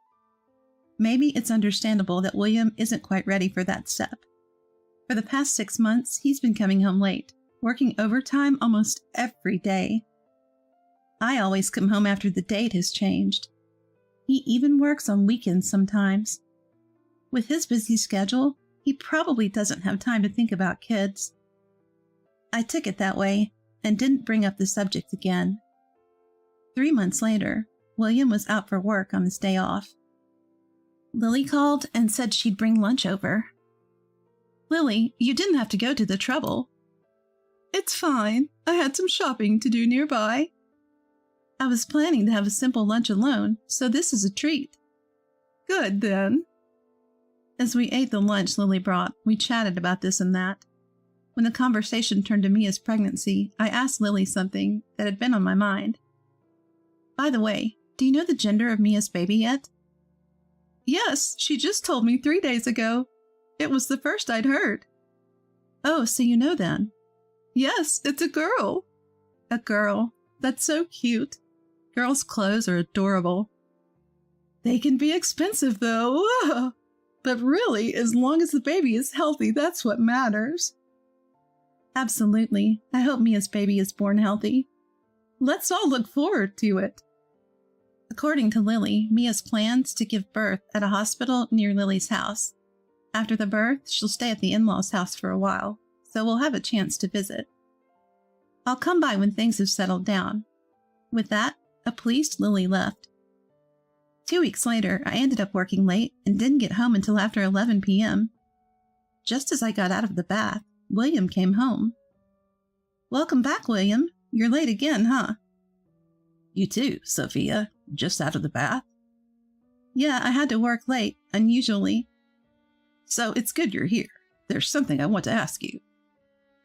Speaker 1: Maybe it's understandable that William isn't quite ready for that step. For the past 6 months, he's been coming home late, working overtime almost every day. I always come home after the date has changed. He even works on weekends sometimes. With his busy schedule, he probably doesn't have time to think about kids. I took it that way and didn't bring up the subject again. 3 months later, William was out for work on his day off. Lily called and said she'd bring lunch over. Lily, you didn't have to go to the trouble. It's fine. I had some shopping to do nearby. I was planning to have a simple lunch alone, so this is a treat. Good, then. As we ate the lunch Lily brought, we chatted about this and that. When the conversation turned to Mia's pregnancy, I asked Lily something that had been on my mind. By the way, do you know the gender of Mia's baby yet? Yes, she just told me 3 days ago. It was the first I'd heard. Oh, so you know then? Yes, it's a girl. A girl. That's so cute. Girls' clothes are adorable. They can be expensive, though. But really, as long as the baby is healthy, that's what matters. Absolutely. I hope Mia's baby is born healthy. Let's all look forward to it. According to Lily, Mia's plans to give birth at a hospital near Lily's house. After the birth, she'll stay at the in-laws' house for a while, so we'll have a chance to visit. I'll come by when things have settled down. With that, a pleased Lily left. 2 weeks later, I ended up working late and didn't get home until after 11 p.m. Just as I got out of the bath, William came home. Welcome back, William. You're late again, huh? You too, Sophia. Just out of the bath? Yeah, I had to work late, unusually. So it's good you're here. There's something I want to ask you.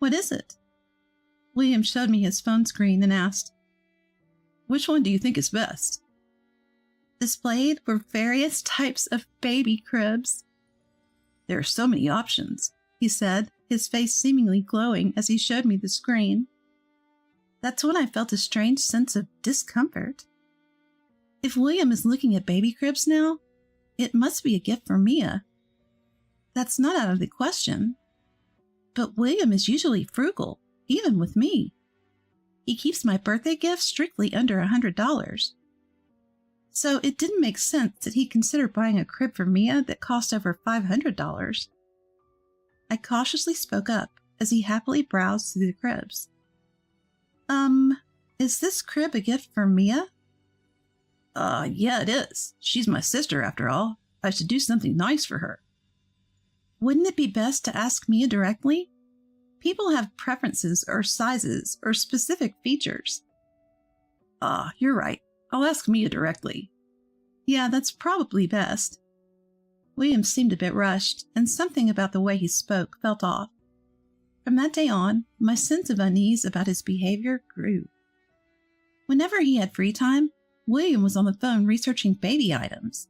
Speaker 1: What is it? William showed me his phone screen and asked, which one do you think is best? Displayed were various types of baby cribs. There are so many options, he said, his face seemingly glowing as he showed me the screen. That's when I felt a strange sense of discomfort. If William is looking at baby cribs now, it must be a gift for Mia. That's not out of the question. But William is usually frugal, even with me. He keeps my birthday gift strictly under $100. So it didn't make sense that he considered buying a crib for Mia that cost over $500. I cautiously spoke up as he happily browsed through the cribs. Is this crib a gift for Mia? Yeah, it is. She's my sister, after all. I should do something nice for her. Wouldn't it be best to ask Mia directly? People have preferences or sizes or specific features. You're right. I'll ask Mia directly. Yeah, that's probably best. William seemed a bit rushed, and something about the way he spoke felt off. From that day on, my sense of unease about his behavior grew. Whenever he had free time, William was on the phone researching baby items.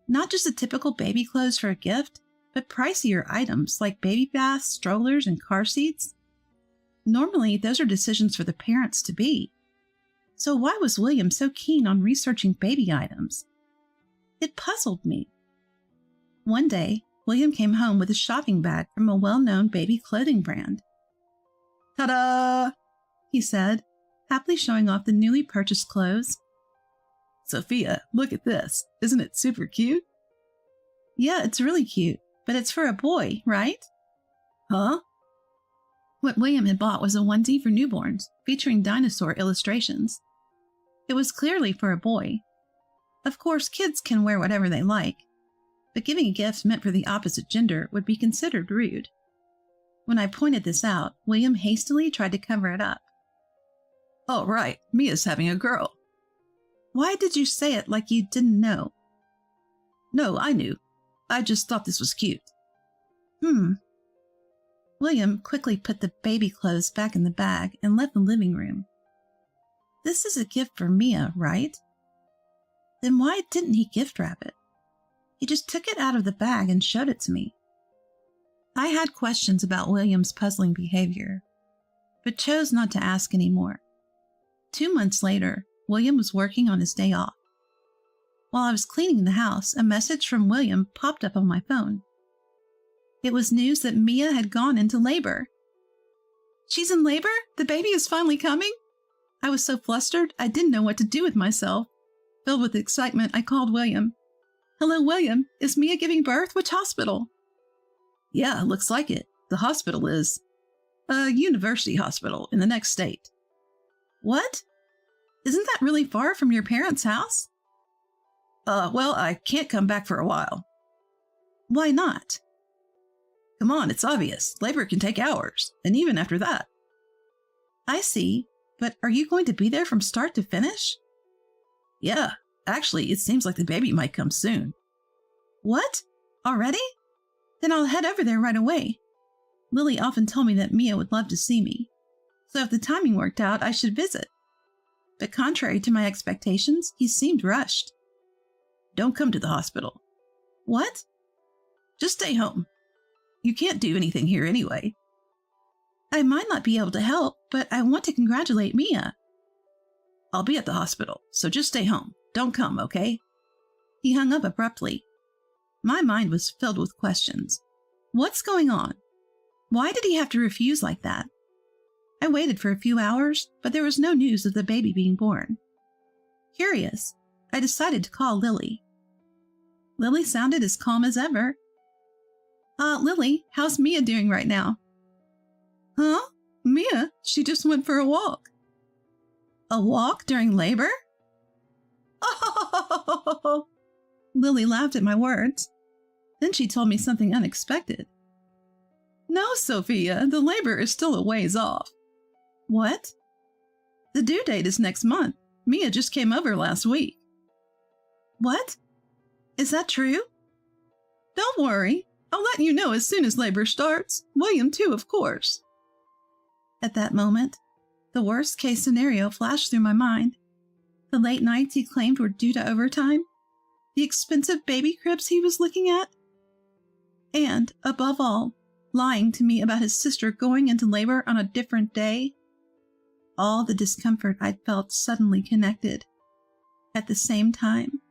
Speaker 1: Not just the typical baby clothes for a gift, but pricier items like baby baths, strollers, and car seats. Normally, those are decisions for the parents-to-be. So why was William so keen on researching baby items? It puzzled me. One day, William came home with a shopping bag from a well-known baby clothing brand. "Ta-da!" he said, happily showing off the newly purchased clothes. "Sophia, look at this. Isn't it super cute?" "Yeah, it's really cute, but it's for a boy, right?" "Huh?" What William had bought was a onesie for newborns, featuring dinosaur illustrations. It was clearly for a boy. Of course, kids can wear whatever they like, but giving a gift meant for the opposite gender would be considered rude. When I pointed this out, William hastily tried to cover it up. "Oh, right, Mia's having a girl." "Why did you say it like you didn't know?" "No, I knew. I just thought this was cute." William quickly put the baby clothes back in the bag and left the living room. "This is a gift for Mia, right?" Then why didn't he gift wrap it? He just took it out of the bag and showed it to me. I had questions about William's puzzling behavior, but chose not to ask any more. 2 months later, William was working on his day off. While I was cleaning the house, a message from William popped up on my phone. It was news that Mia had gone into labor. "She's in labor? The baby is finally coming?" I was so flustered, I didn't know what to do with myself. Filled with excitement, I called William. "Hello, William. Is Mia giving birth? Which hospital?" "Yeah, looks like it. The hospital is a university hospital in the next state." "What? Isn't that really far from your parents' house?" Well, I can't come back for a while." "Why not?" "Come on, it's obvious. Labor can take hours, and even after that." "I see, but are you going to be there from start to finish?" "Yeah, actually, it seems like the baby might come soon." "What? Already? Then I'll head over there right away. Lily often told me that Mia would love to see me, so if the timing worked out, I should visit. But contrary to my expectations, he seemed rushed." "Don't come to the hospital." "What?" "Just stay home. You can't do anything here anyway." "I might not be able to help, but I want to congratulate Mia." "I'll be at the hospital, so just stay home. Don't come, okay?" He hung up abruptly. My mind was filled with questions. What's going on? Why did he have to refuse like that? I waited for a few hours, but there was no news of the baby being born. Curious, I decided to call Lily. Lily sounded as calm as ever. Lily, how's Mia doing right now?" "Huh? Mia? She just went for a walk." "A walk during labor?" "Oh!" Lily laughed at my words. Then she told me something unexpected. "No, Sophia, the labor is still a ways off." "What?" "The due date is next month. Mia just came over last week." "What? Is that true?" "Don't worry. I'll let you know as soon as labor starts. William, too, of course." At that moment, the worst-case scenario flashed through my mind. The late nights he claimed were due to overtime, the expensive baby cribs he was looking at, and, above all, lying to me about his sister going into labor on a different day. All the discomfort I'd felt suddenly connected. At the same time,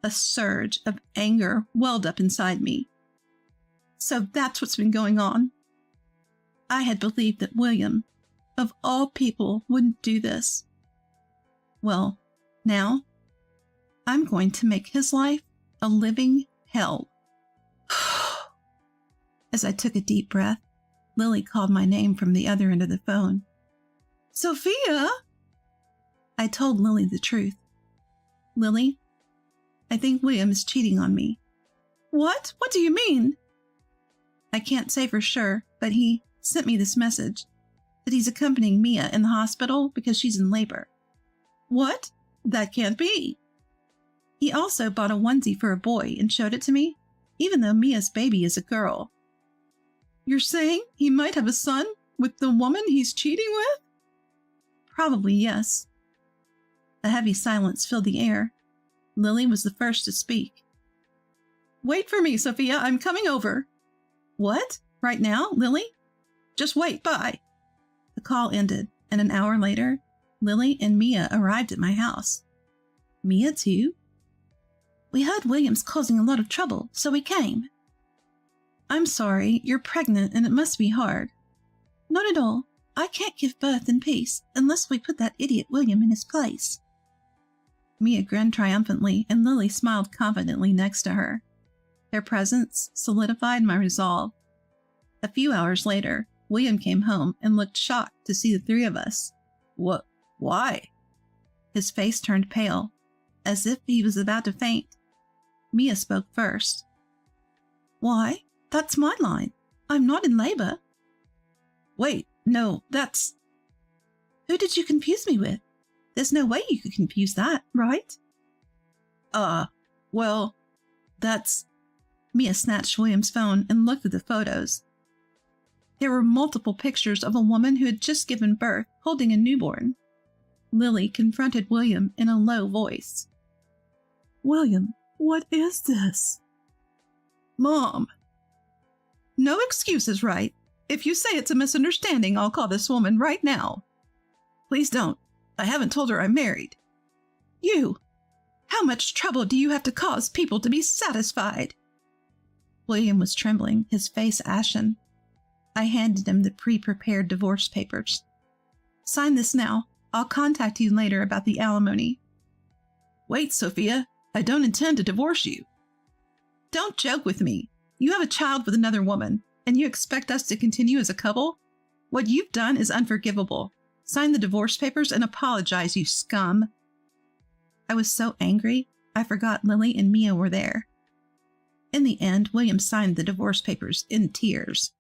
Speaker 1: a surge of anger welled up inside me. So that's what's been going on. I had believed that William, of all people, wouldn't do this. Well, now, I'm going to make his life a living hell. As I took a deep breath, Lily called my name from the other end of the phone. "Sophia!" I told Lily the truth. "Lily, I think William is cheating on me." "What? What do you mean?" "I can't say for sure, but he sent me this message, that he's accompanying Mia in the hospital because she's in labor." "What? That can't be." He also bought a onesie for a boy and showed it to me, even though Mia's baby is a girl. You're saying he might have a son with the woman he's cheating with? Probably, yes. A heavy silence filled the air. Lily was the first to speak. Wait for me, Sophia. I'm coming over. What? Right now, Lily? Just wait, bye. The call ended, and an hour later, Lily and Mia arrived at my house. Mia, too? We heard William's causing a lot of trouble, so we came. I'm sorry, you're pregnant and it must be hard. Not at all. I can't give birth in peace unless we put that idiot William in his place. Mia grinned triumphantly, and Lily smiled confidently next to her. Their presence solidified my resolve. A few hours later, William came home and looked shocked to see the three of us. What? Why? His face turned pale, as if he was about to faint. Mia spoke first. Why? That's my line. I'm not in labor. Wait, no, that's... Who did you confuse me with? There's no way you could confuse that, right? Well, that's... Mia snatched William's phone and looked at the photos. There were multiple pictures of a woman who had just given birth, holding a newborn. Lily confronted William in a low voice. William, what is this? Mom. No excuses, right? If you say it's a misunderstanding, I'll call this woman right now. Please don't. I haven't told her I'm married. You! How much trouble do you have to cause people to be satisfied? William was trembling, his face ashen. I handed him the pre-prepared divorce papers. Sign this now. I'll contact you later about the alimony. Wait, Sophia. I don't intend to divorce you. Don't joke with me. You have a child with another woman, and you expect us to continue as a couple? What you've done is unforgivable. Sign the divorce papers and apologize, you scum. I was so angry, I forgot Lily and Mia were there. In the end, William signed the divorce papers in tears.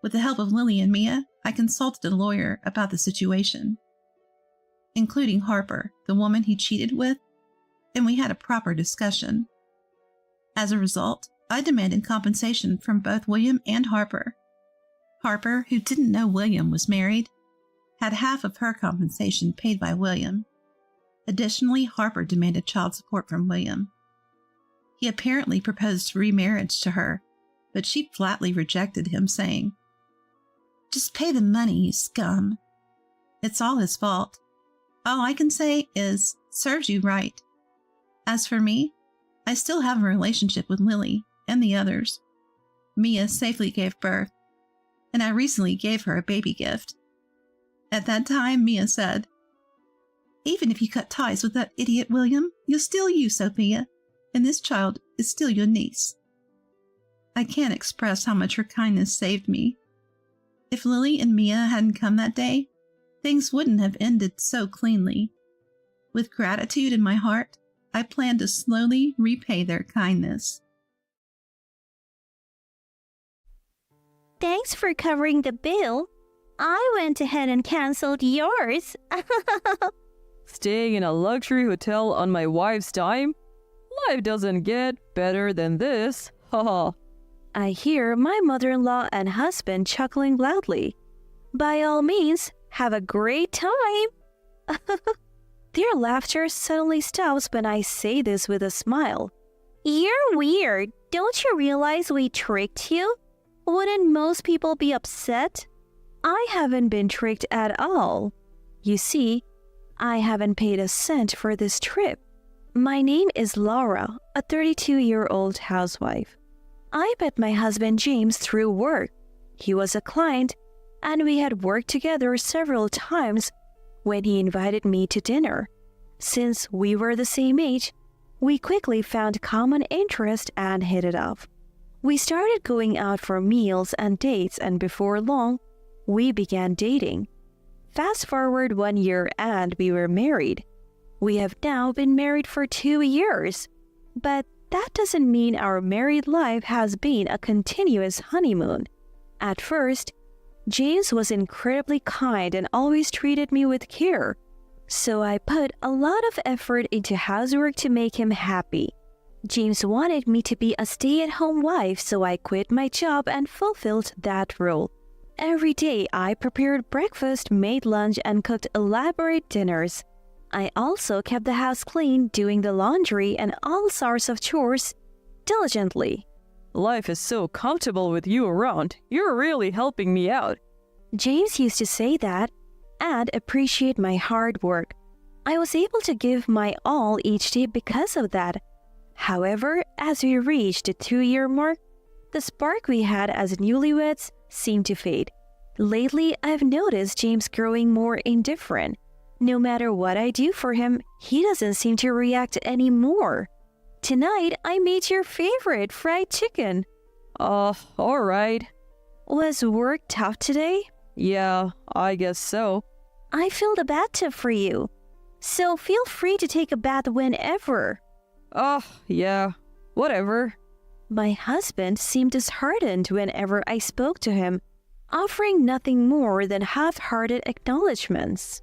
Speaker 1: With the help of Lily and Mia, I consulted a lawyer about the situation, including Harper, the woman he cheated with, and we had a proper discussion. As a result, I demanded compensation from both William and Harper. Harper, who didn't know William was married, had half of her compensation paid by William. Additionally, Harper demanded child support from William. He apparently proposed remarriage to her, but she flatly rejected him, saying, Just pay the money, you scum. It's all his fault. All I can say is, serves you right. As for me, I still have a relationship with Lily and the others. Mia safely gave birth, and I recently gave her a baby gift. At that time, Mia said, Even if you cut ties with that idiot William, you're still you, Sophia, and this child is still your niece. I can't express how much her kindness saved me. If Lily and Mia hadn't come that day, things wouldn't have ended so cleanly. With gratitude in my heart, I plan to slowly repay their kindness.
Speaker 3: Thanks for covering the bill. I went ahead and canceled yours.
Speaker 4: Staying in a luxury hotel on my wife's dime? Life doesn't get better than this. Haha.
Speaker 2: I hear my mother-in-law and husband chuckling loudly.
Speaker 3: By all means, have a great time.
Speaker 2: Their laughter suddenly stops when I say this with a smile.
Speaker 3: You're weird. Don't you realize we tricked you? Wouldn't most people be upset?
Speaker 2: I haven't been tricked at all. You see, I haven't paid a cent for this trip. My name is Laura, a 32-year-old housewife. I met my husband James through work. He was a client, and we had worked together several times when he invited me to dinner. Since we were the same age, we quickly found common interest and hit it off. We started going out for meals and dates, and before long, we began dating. Fast forward 1 year and we were married. We have now been married for 2 years. But that doesn't mean our married life has been a continuous honeymoon. At first, James was incredibly kind and always treated me with care.
Speaker 3: So I put a lot of effort into housework to make him happy. James wanted me to be a stay-at-home wife, so I quit my job and fulfilled that role. Every day I prepared breakfast, made lunch, and cooked elaborate dinners. I also kept the house clean, doing the laundry and all sorts of chores diligently.
Speaker 4: Life is so comfortable with you around. You're really helping me out.
Speaker 3: James used to say that and appreciate my hard work. I was able to give my all each day because of that. However, as we reached the 2-year mark, the spark we had as newlyweds seemed to fade. Lately, I've noticed James growing more indifferent. No matter what I do for him, he doesn't seem to react anymore. Tonight, I made your favorite fried chicken.
Speaker 4: Alright.
Speaker 3: Was work tough today?
Speaker 4: Yeah, I guess so.
Speaker 3: I filled a bathtub for you, so feel free to take a bath whenever.
Speaker 4: Yeah, whatever.
Speaker 3: My husband seemed disheartened whenever I spoke to him, offering nothing more than half-hearted acknowledgments.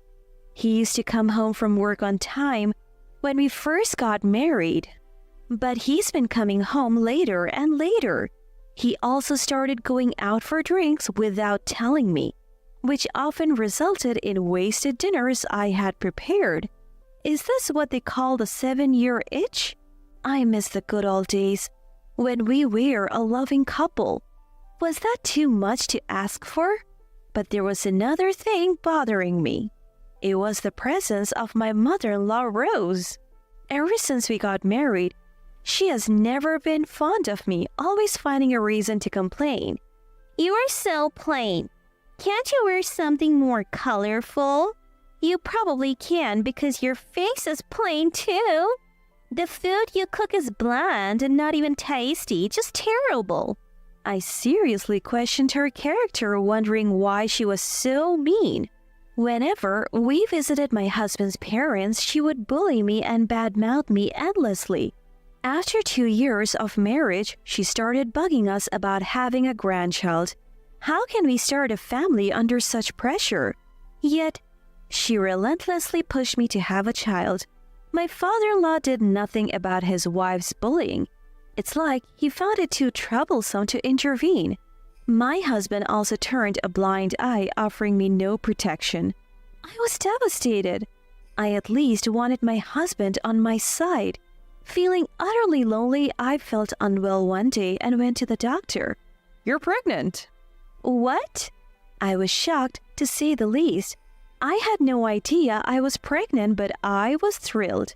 Speaker 3: He used to come home from work on time when we first got married, but he's been coming home later and later. He also started going out for drinks without telling me, which often resulted in wasted dinners I had prepared. Is this what they call the 7-year itch? I miss the good old days when we were a loving couple. Was that too much to ask for? But there was another thing bothering me. It was the presence of my mother-in-law, Rose. Ever since we got married, she has never been fond of me, always finding a reason to complain. You are so plain. Can't you wear something more colorful? You probably can because your face is plain too. The food you cook is bland and not even tasty, just terrible. I seriously questioned her character, wondering why she was so mean. Whenever we visited my husband's parents, she would bully me and badmouth me endlessly. After 2 years of marriage, she started bugging us about having a grandchild. How can we start a family under such pressure? Yet, she relentlessly pushed me to have a child. My father-in-law did nothing about his wife's bullying. It's like he found it too troublesome to intervene. My husband also turned a blind eye, offering me no protection. I was devastated. I at least wanted my husband on my side. Feeling utterly lonely, I felt unwell one day and went to the doctor.
Speaker 4: You're pregnant.
Speaker 3: What? I was shocked, to say the least. I had no idea I was pregnant, but I was thrilled.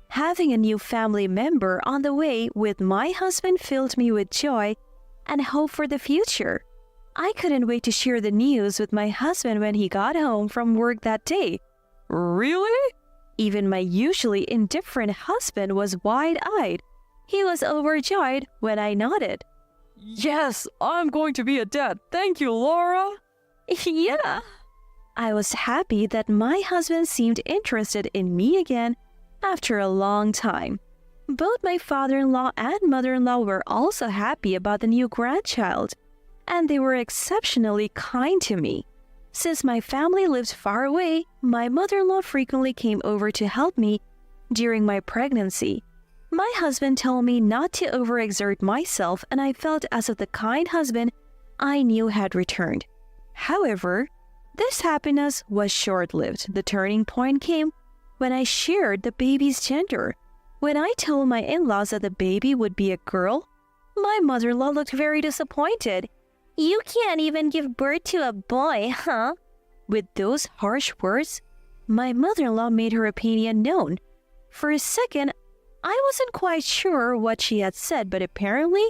Speaker 3: Having a new family member on the way with my husband filled me with joy and hope for the future. I couldn't wait to share the news with my husband when he got home from work that day.
Speaker 4: Really?
Speaker 3: Even my usually indifferent husband was wide-eyed. He was overjoyed when I nodded.
Speaker 4: Yes, I'm going to be a dad. Thank you, Laura.
Speaker 3: Yeah. I was happy that my husband seemed interested in me again after a long time. Both my father-in-law and mother-in-law were also happy about the new grandchild, and they were exceptionally kind to me. Since my family lived far away, my mother-in-law frequently came over to help me during my pregnancy. My husband told me not to overexert myself, and I felt as if the kind husband I knew had returned. However, this happiness was short-lived. The turning point came when I shared the baby's gender. When I told my in-laws that the baby would be a girl, my mother-in-law looked very disappointed. You can't even give birth to a boy, huh? With those harsh words, my mother-in-law made her opinion known. For a second, I wasn't quite sure what she had said, but apparently,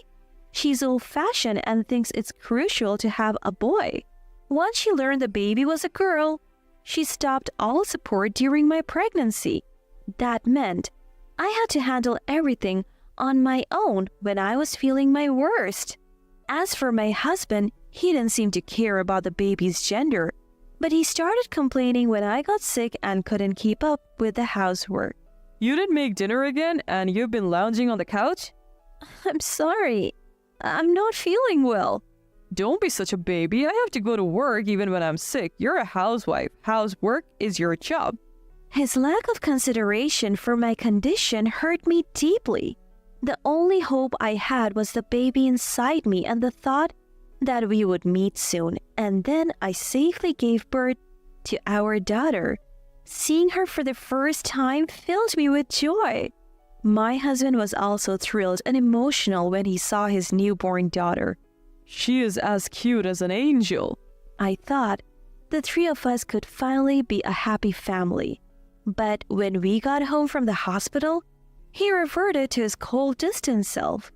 Speaker 3: she's old-fashioned and thinks it's crucial to have a boy. Once she learned the baby was a girl, she stopped all support during my pregnancy. That meant I had to handle everything on my own when I was feeling my worst. As for my husband, he didn't seem to care about the baby's gender, but he started complaining when I got sick and couldn't keep up with the housework.
Speaker 4: You didn't make dinner again and you've been lounging on the couch?
Speaker 3: I'm sorry. I'm not feeling well.
Speaker 4: Don't be such a baby. I have to go to work even when I'm sick. You're a housewife. Housework is your job.
Speaker 3: His lack of consideration for my condition hurt me deeply. The only hope I had was the baby inside me and the thought that we would meet soon, and then I safely gave birth to our daughter. Seeing her for the first time filled me with joy. My husband was also thrilled and emotional when he saw his newborn daughter.
Speaker 4: She is as cute as an angel.
Speaker 3: I thought the three of us could finally be a happy family. But when we got home from the hospital, he reverted to his cold, distant self.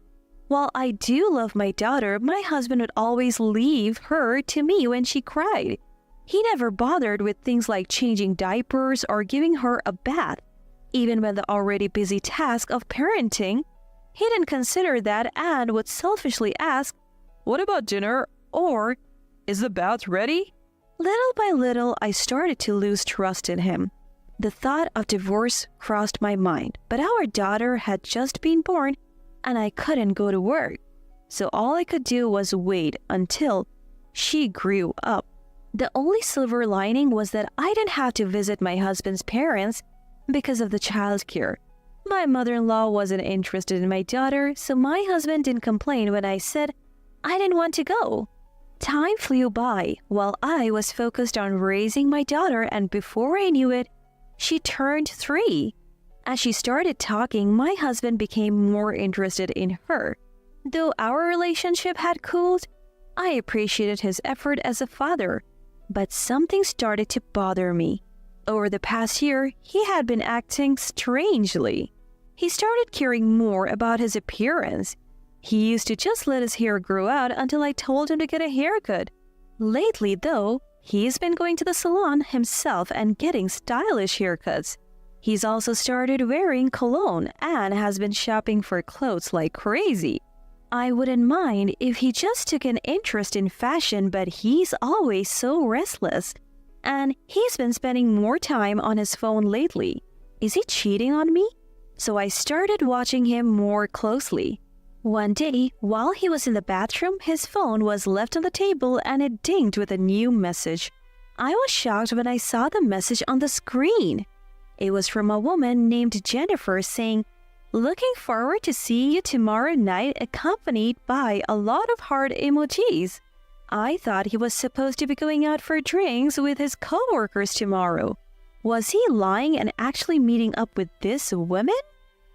Speaker 3: While I do love my daughter, my husband would always leave her to me when she cried. He never bothered with things like changing diapers or giving her a bath. Even when the already busy task of parenting, he didn't consider that and would selfishly ask,
Speaker 4: "What about dinner?" or "Is the bath ready?"
Speaker 3: Little by little, I started to lose trust in him. The thought of divorce crossed my mind, but our daughter had just been born and I couldn't go to work. So all I could do was wait until she grew up. The only silver lining was that I didn't have to visit my husband's parents because of the childcare. My mother-in-law wasn't interested in my daughter, so my husband didn't complain when I said I didn't want to go. Time flew by while I was focused on raising my daughter, and before I knew it, she turned 3. As she started talking, my husband became more interested in her. Though our relationship had cooled, I appreciated his effort as a father. But something started to bother me. Over the past year, he had been acting strangely. He started caring more about his appearance. He used to just let his hair grow out until I told him to get a haircut. Lately, though, he's been going to the salon himself and getting stylish haircuts. He's also started wearing cologne and has been shopping for clothes like crazy. I wouldn't mind if he just took an interest in fashion, but he's always so restless. And he's been spending more time on his phone lately. Is he cheating on me? So I started watching him more closely. One day, while he was in the bathroom, his phone was left on the table and it dinged with a new message. I was shocked when I saw the message on the screen. It was from a woman named Jennifer saying, "Looking forward to seeing you tomorrow night," accompanied by a lot of heart emojis. I thought he was supposed to be going out for drinks with his co-workers tomorrow. Was he lying and actually meeting up with this woman?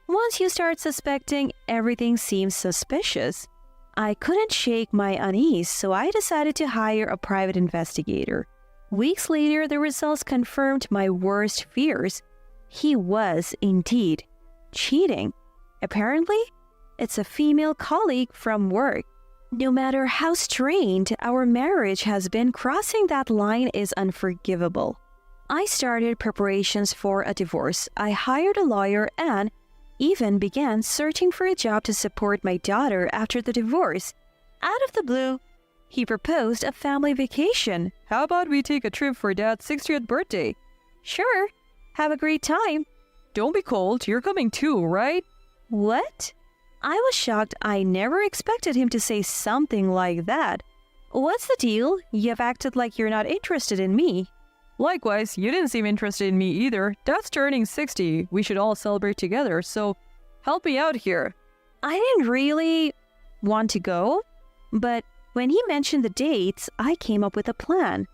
Speaker 3: Once you start suspecting, everything seems suspicious. I couldn't shake my unease, so I decided to hire a private investigator. Weeks later, the results confirmed my worst fears. He was indeed cheating. Apparently, it's a female colleague from work. No matter how strained our marriage has been, crossing that line is unforgivable. I started preparations for a divorce. I hired a lawyer and even began searching for a job to support my daughter after the divorce. Out of the blue, he proposed a family vacation.
Speaker 4: "How about we take a trip for Dad's 60th birthday?"
Speaker 3: "Sure, have a great time."
Speaker 4: "Don't be cold, you're coming too, right?"
Speaker 3: What? I was shocked. I never expected him to say something like that. "What's the deal? You've acted like you're not interested in me."
Speaker 4: "Likewise, you didn't seem interested in me either. Dad's turning 60. We should all celebrate together, so help me out here."
Speaker 3: I didn't really want to go, but when he mentioned the dates, I came up with a plan.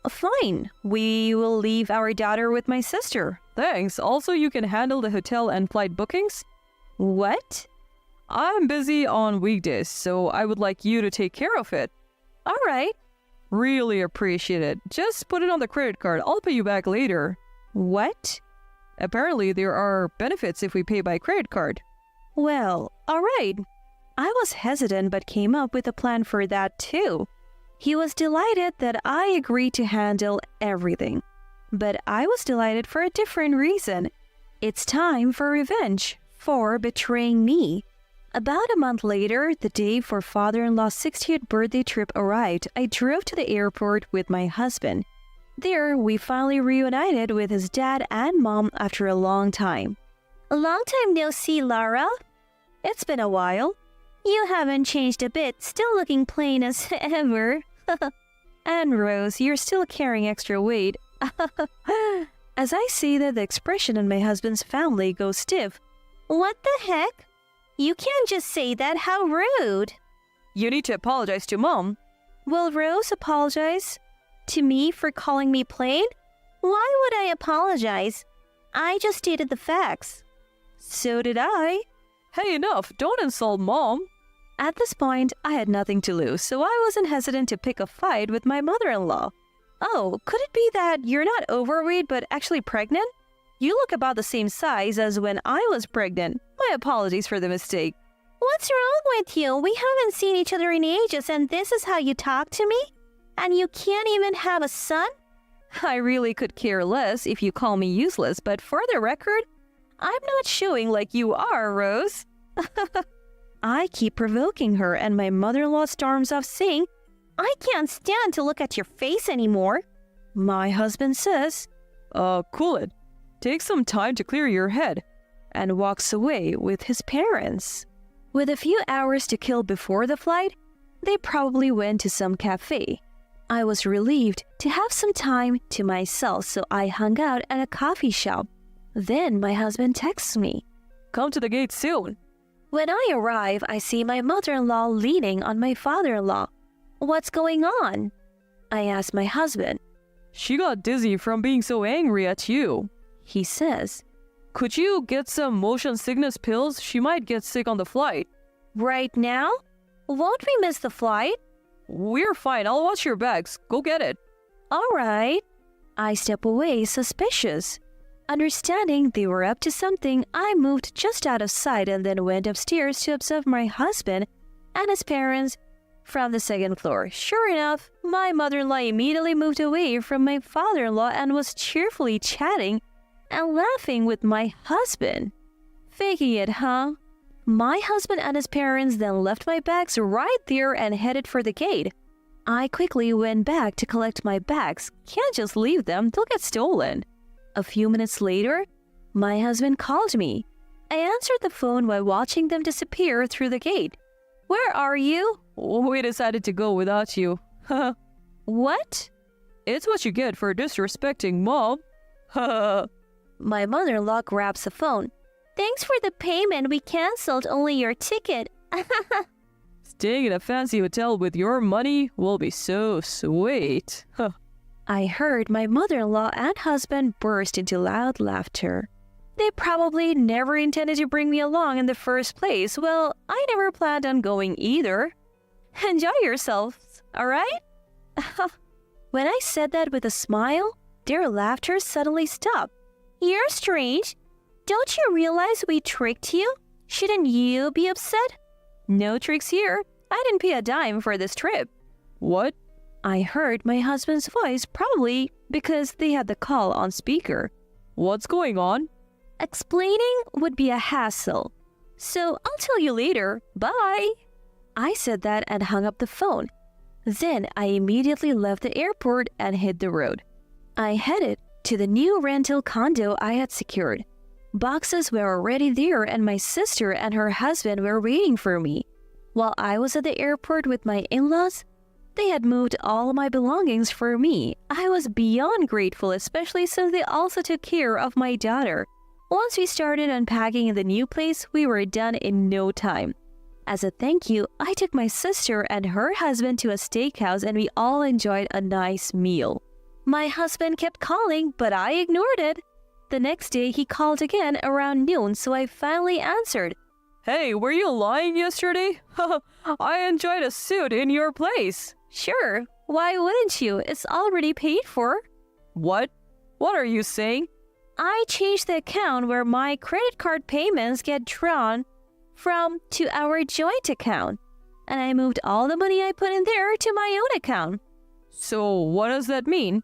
Speaker 3: "Fine, we will leave our daughter with my sister."
Speaker 4: "Thanks. Also, you can handle the hotel and flight bookings?"
Speaker 3: "What?"
Speaker 4: "I'm busy on weekdays, so I would like you to take care of it."
Speaker 3: "All right."
Speaker 4: "Really appreciate it. Just put it on the credit card. I'll pay you back later."
Speaker 3: "What?"
Speaker 4: "Apparently, there are benefits if we pay by credit card."
Speaker 3: "Well, all right." I was hesitant but came up with a plan for that too. He was delighted that I agreed to handle everything. But I was delighted for a different reason. It's time for revenge for betraying me. About a month later, the day for father-in-law's 60th birthday trip arrived. I drove to the airport with my husband. There, we finally reunited with his dad and mom after a long time. "A long time no see, Lara." "It's been a while." "You haven't changed a bit, still looking plain as ever." "And Rose, you're still carrying extra weight." As I see that, the expression on my husband's family goes stiff.
Speaker 5: What the heck? You can't just say that, how rude.
Speaker 4: You need to apologize to Mom.
Speaker 3: Will Rose apologize to me for calling me plain?
Speaker 5: Why would I apologize? I just stated the facts.
Speaker 3: So did I.
Speaker 4: Hey, enough. Don't insult Mom.
Speaker 3: At this point, I had nothing to lose, so I wasn't hesitant to pick a fight with my mother-in-law. Oh, could it be that you're not overweight but actually pregnant? You look about the same size as when I was pregnant. My apologies for the mistake.
Speaker 5: What's wrong with you? We haven't seen each other in ages and this is how you talk to me? And you can't even have a son?
Speaker 3: I really could care less if you call me useless, but for the record, I'm not showing like you are, Rose. I keep provoking her, and my mother-in-law storms off saying,
Speaker 5: I can't stand to look at your face anymore.
Speaker 3: My husband says,
Speaker 4: Cool it. Take some time to clear your head.
Speaker 3: And walks away with his parents. With a few hours to kill before the flight, they probably went to some cafe. I was relieved to have some time to myself, so I hung out at a coffee shop. Then my husband texts me,
Speaker 4: Come to the gate soon.
Speaker 3: When I arrive, I see my mother-in-law leaning on my father-in-law. What's going on? I ask my husband.
Speaker 4: She got dizzy from being so angry at you.
Speaker 3: He says,
Speaker 4: Could you get some motion sickness pills? She might get sick on the flight.
Speaker 3: Right now? Won't we miss the flight?
Speaker 4: We're fine. I'll watch your bags. Go get it.
Speaker 3: All right. I step away, suspicious. Understanding they were up to something, I moved just out of sight and then went upstairs to observe my husband and his parents from the second floor. Sure enough, my mother-in-law immediately moved away from my father-in-law and was cheerfully chatting and laughing with my husband. Faking it, huh? My husband and his parents then left my bags right there and headed for the gate. I quickly went back to collect my bags. Can't just leave them, they'll get stolen. A few minutes later, my husband called me. I answered the phone while watching them disappear through the gate. Where are you?
Speaker 4: We decided to go without you.
Speaker 3: What?
Speaker 4: It's what you get for disrespecting Mom.
Speaker 3: My mother-in-law grabs the phone.
Speaker 5: Thanks for the payment. We canceled only your ticket.
Speaker 4: Staying in a fancy hotel with your money will be so sweet.
Speaker 3: I heard my mother-in-law and husband burst into loud laughter. They probably never intended to bring me along in the first place. Well, I never planned on going either. Enjoy yourselves, alright? When I said that with a smile, their laughter suddenly stopped.
Speaker 5: You're strange. Don't you realize we tricked you? Shouldn't you be upset?
Speaker 3: No tricks here. I didn't pay a dime for this trip.
Speaker 4: What?
Speaker 3: I heard my husband's voice, probably because they had the call on speaker.
Speaker 4: What's going on?
Speaker 3: Explaining would be a hassle. So I'll tell you later. Bye. I said that and hung up the phone. Then I immediately left the airport and hit the road. I headed to the new rental condo I had secured. Boxes were already there and my sister and her husband were waiting for me. While I was at the airport with my in-laws, they had moved all my belongings for me. I was beyond grateful, especially since they also took care of my daughter. Once we started unpacking in the new place, we were done in no time. As a thank you, I took my sister and her husband to a steakhouse and we all enjoyed a nice meal. My husband kept calling, but I ignored it. The next day, he called again around noon, so I finally answered.
Speaker 4: Hey, were you lying yesterday? I enjoyed a suit in your place.
Speaker 3: Sure, why wouldn't you? It's already paid for.
Speaker 4: What? What are you saying?
Speaker 3: I changed the account where my credit card payments get drawn from to our joint account. And I moved all the money I put in there to my own account.
Speaker 4: So what does that mean?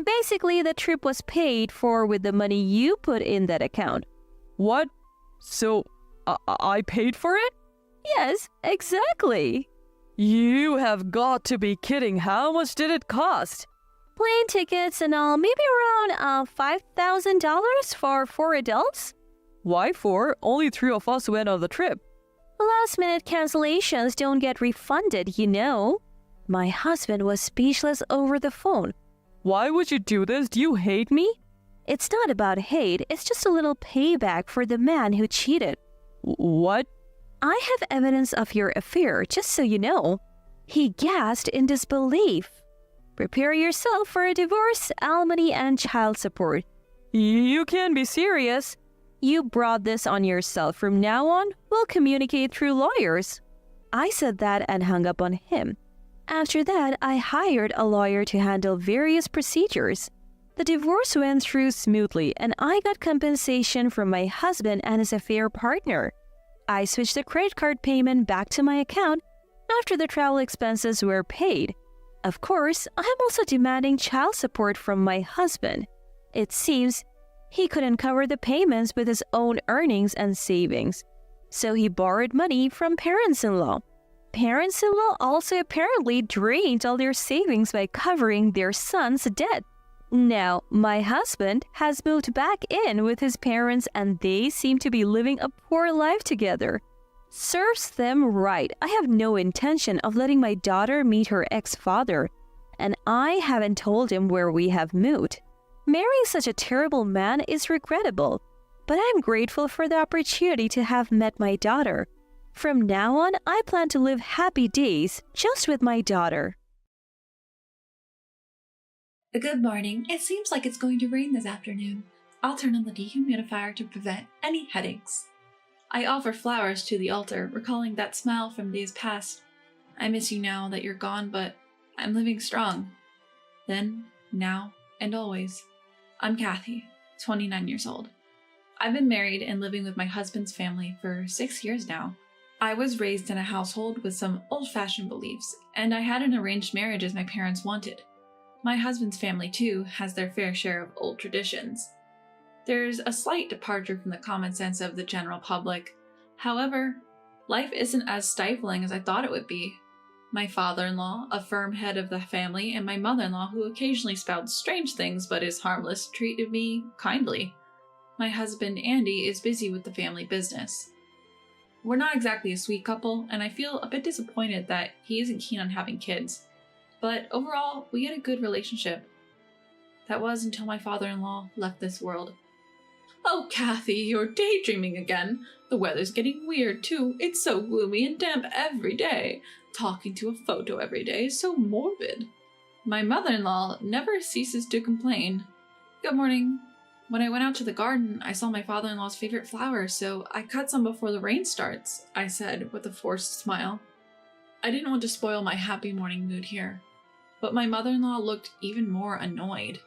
Speaker 3: Basically, the trip was paid for with the money you put in that account.
Speaker 4: What? So I paid for it?
Speaker 3: Yes, exactly.
Speaker 4: You have got to be kidding. How much did it cost?
Speaker 3: Plane tickets and all, maybe around $5,000 for 4 adults.
Speaker 4: Why 4? Only 3 of us went on the trip.
Speaker 3: Last-minute cancellations don't get refunded, you know. My husband was speechless over the phone.
Speaker 4: Why would you do this? Do you hate me?
Speaker 3: It's not about hate, it's just a little payback for the man who cheated.
Speaker 4: What?
Speaker 3: I have evidence of your affair, just so you know. He gasped in disbelief. Prepare yourself for a divorce, alimony, and child support.
Speaker 4: You can't be serious.
Speaker 3: You brought this on yourself. From now on, we'll communicate through lawyers. I said that and hung up on him. After that, I hired a lawyer to handle various procedures. The divorce went through smoothly, and I got compensation from my husband and his affair partner. I switched the credit card payment back to my account after the travel expenses were paid. Of course, I'm also demanding child support from my husband. It seems he couldn't cover the payments with his own earnings and savings, so he borrowed money from parents-in-law. Parents-in-law also apparently drained all their savings by covering their son's debt. Now, my husband has moved back in with his parents and they seem to be living a poor life together. Serves them right. I have no intention of letting my daughter meet her ex-father, and I haven't told him where we have moved. Marrying such a terrible man is regrettable, but I'm grateful for the opportunity to have met my daughter. From now on, I plan to live happy days just with my daughter.
Speaker 6: Good morning. It seems like it's going to rain this afternoon. I'll turn on the dehumidifier to prevent any headaches. I offer flowers to the altar, recalling that smile from days past. I miss you now that you're gone, but I'm living strong. Then, now, and always. I'm Kathy, 29 years old. I've been married and living with my husband's family for 6 years now. I was raised in a household with some old-fashioned beliefs, and I had an arranged marriage as my parents wanted. My husband's family, too, has their fair share of old traditions. There's a slight departure from the common sense of the general public. However, life isn't as stifling as I thought it would be. My father-in-law, a firm head of the family, and my mother-in-law, who occasionally spouts strange things but is harmless, treated me kindly. My husband, Andy, is busy with the family business. We're not exactly a sweet couple, and I feel a bit disappointed that he isn't keen on having kids. But overall, we had a good relationship. That was until my father-in-law left this world. Oh, Kathy, you're daydreaming again. The weather's getting weird, too. It's so gloomy and damp every day. Talking to a photo every day is so morbid. My mother-in-law never ceases to complain. Good morning. When I went out to the garden, I saw my father-in-law's favorite flowers, so I cut some before the rain starts, I said with a forced smile. I didn't want to spoil my happy morning mood here, but my mother-in-law looked even more annoyed.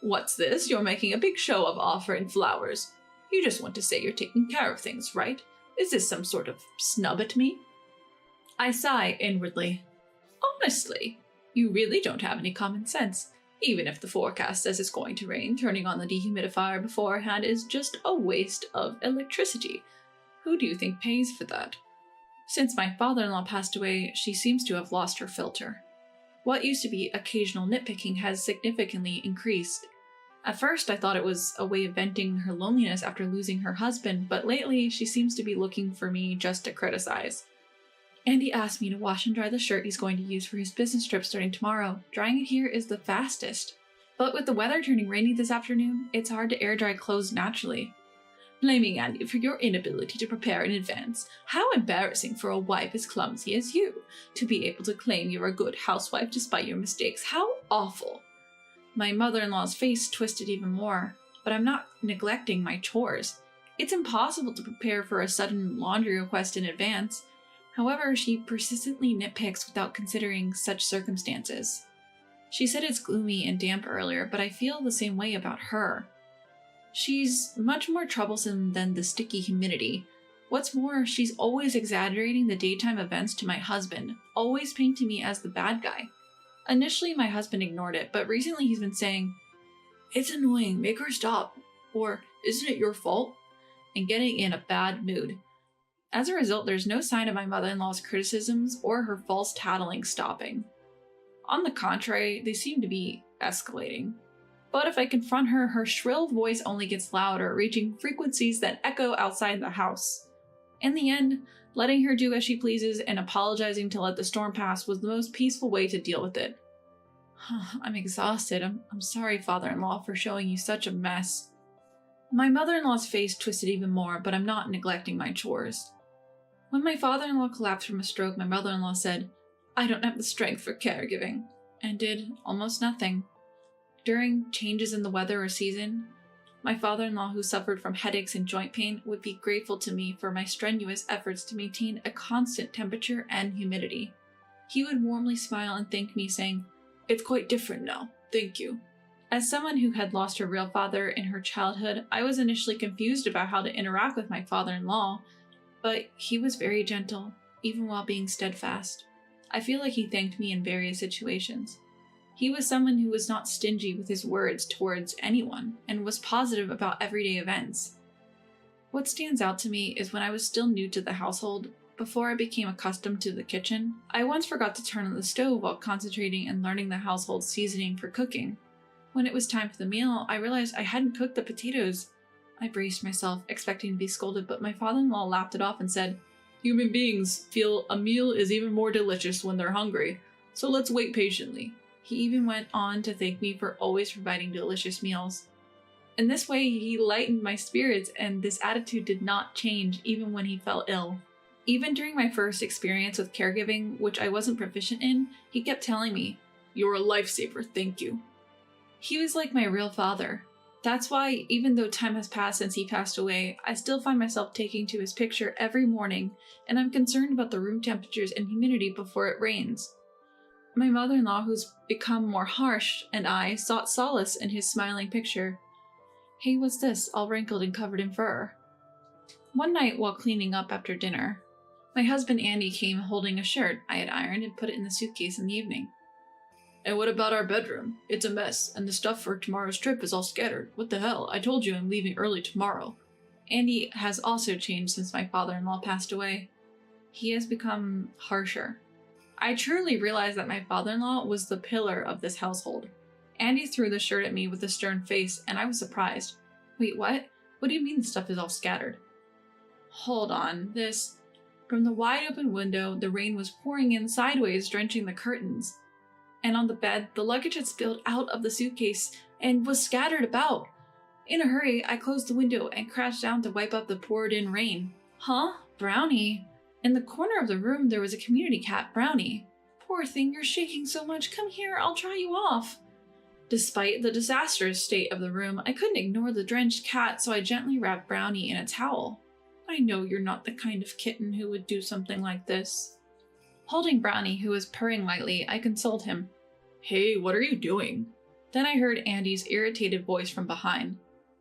Speaker 6: What's this? You're making a big show of offering flowers. You just want to say you're taking care of things, right? Is this some sort of snub at me? I sigh inwardly. Honestly, you really don't have any common sense. Even if the forecast says it's going to rain, turning on the dehumidifier beforehand is just a waste of electricity. Who do you think pays for that? Since my father-in-law passed away, she seems to have lost her filter. What used to be occasional nitpicking has significantly increased. At first, I thought it was a way of venting her loneliness after losing her husband, but lately she seems to be looking for me just to criticize. Andy asked me to wash and dry the shirt he's going to use for his business trip starting tomorrow. Drying it here is the fastest. But with the weather turning rainy this afternoon, it's hard to air dry clothes naturally. Blaming Andy for your inability to prepare in advance. How embarrassing for a wife as clumsy as you, to be able to claim you're a good housewife despite your mistakes. How awful. My mother-in-law's face twisted even more, but I'm not neglecting my chores. It's impossible to prepare for a sudden laundry request in advance. However, she persistently nitpicks without considering such circumstances. She said it's gloomy and damp earlier, but I feel the same way about her. She's much more troublesome than the sticky humidity. What's more, she's always exaggerating the daytime events to my husband, always painting me as the bad guy. Initially, my husband ignored it, but recently he's been saying, "It's annoying, make her stop," or "Isn't it your fault?" and getting in a bad mood. As a result, there's no sign of my mother-in-law's criticisms or her false tattling stopping. On the contrary, they seem to be escalating. But if I confront her, her shrill voice only gets louder, reaching frequencies that echo outside the house. In the end, letting her do as she pleases and apologizing to let the storm pass was the most peaceful way to deal with it. I'm exhausted. I'm sorry, father-in-law, for showing you such a mess. My mother-in-law's face twisted even more, but I'm not neglecting my chores. When my father-in-law collapsed from a stroke, my mother-in-law said, "I don't have the strength for caregiving," and did almost nothing. During changes in the weather or season, my father-in-law, who suffered from headaches and joint pain, would be grateful to me for my strenuous efforts to maintain a constant temperature and humidity. He would warmly smile and thank me, saying, "It's quite different now, thank you." As someone who had lost her real father in her childhood, I was initially confused about how to interact with my father-in-law, but he was very gentle, even while being steadfast. I feel like he thanked me in various situations. He was someone who was not stingy with his words towards anyone, and was positive about everyday events. What stands out to me is when I was still new to the household, before I became accustomed to the kitchen, I once forgot to turn on the stove while concentrating and learning the household seasoning for cooking. When it was time for the meal, I realized I hadn't cooked the potatoes. I braced myself, expecting to be scolded, but my father-in-law laughed it off and said, "Human beings feel a meal is even more delicious when they're hungry, so let's wait patiently." He even went on to thank me for always providing delicious meals. In this way, he lightened my spirits, and this attitude did not change even when he fell ill. Even during my first experience with caregiving, which I wasn't proficient in, he kept telling me, "You're a lifesaver, thank you." He was like my real father. That's why, even though time has passed since he passed away, I still find myself taking to his picture every morning, and I'm concerned about the room temperatures and humidity before it rains. My mother-in-law, who's become more harsh, and I sought solace in his smiling picture. Hey, what's this, all wrinkled and covered in fur? One night while cleaning up after dinner, my husband Andy came holding a shirt I had ironed and put it in the suitcase in the evening. "And what about our bedroom? It's a mess, and the stuff for tomorrow's trip is all scattered. What the hell? I told you I'm leaving early tomorrow." Andy has also changed since my father-in-law passed away. He has become harsher. I truly realized that my father-in-law was the pillar of this household. Andy threw the shirt at me with a stern face, and I was surprised. "Wait, what? What do you mean the stuff is all scattered?" "Hold on, this..." From the wide open window, the rain was pouring in sideways, drenching the curtains. And on the bed, the luggage had spilled out of the suitcase and was scattered about. In a hurry, I closed the window and crashed down to wipe up the poured-in rain. "Huh? Brownie?" In the corner of the room, there was a community cat, Brownie. "Poor thing, you're shaking so much. Come here, I'll dry you off." Despite the disastrous state of the room, I couldn't ignore the drenched cat, so I gently wrapped Brownie in a towel. "I know you're not the kind of kitten who would do something like this." Holding Brownie, who was purring lightly, I consoled him. "Hey, what are you doing?" Then I heard Andy's irritated voice from behind.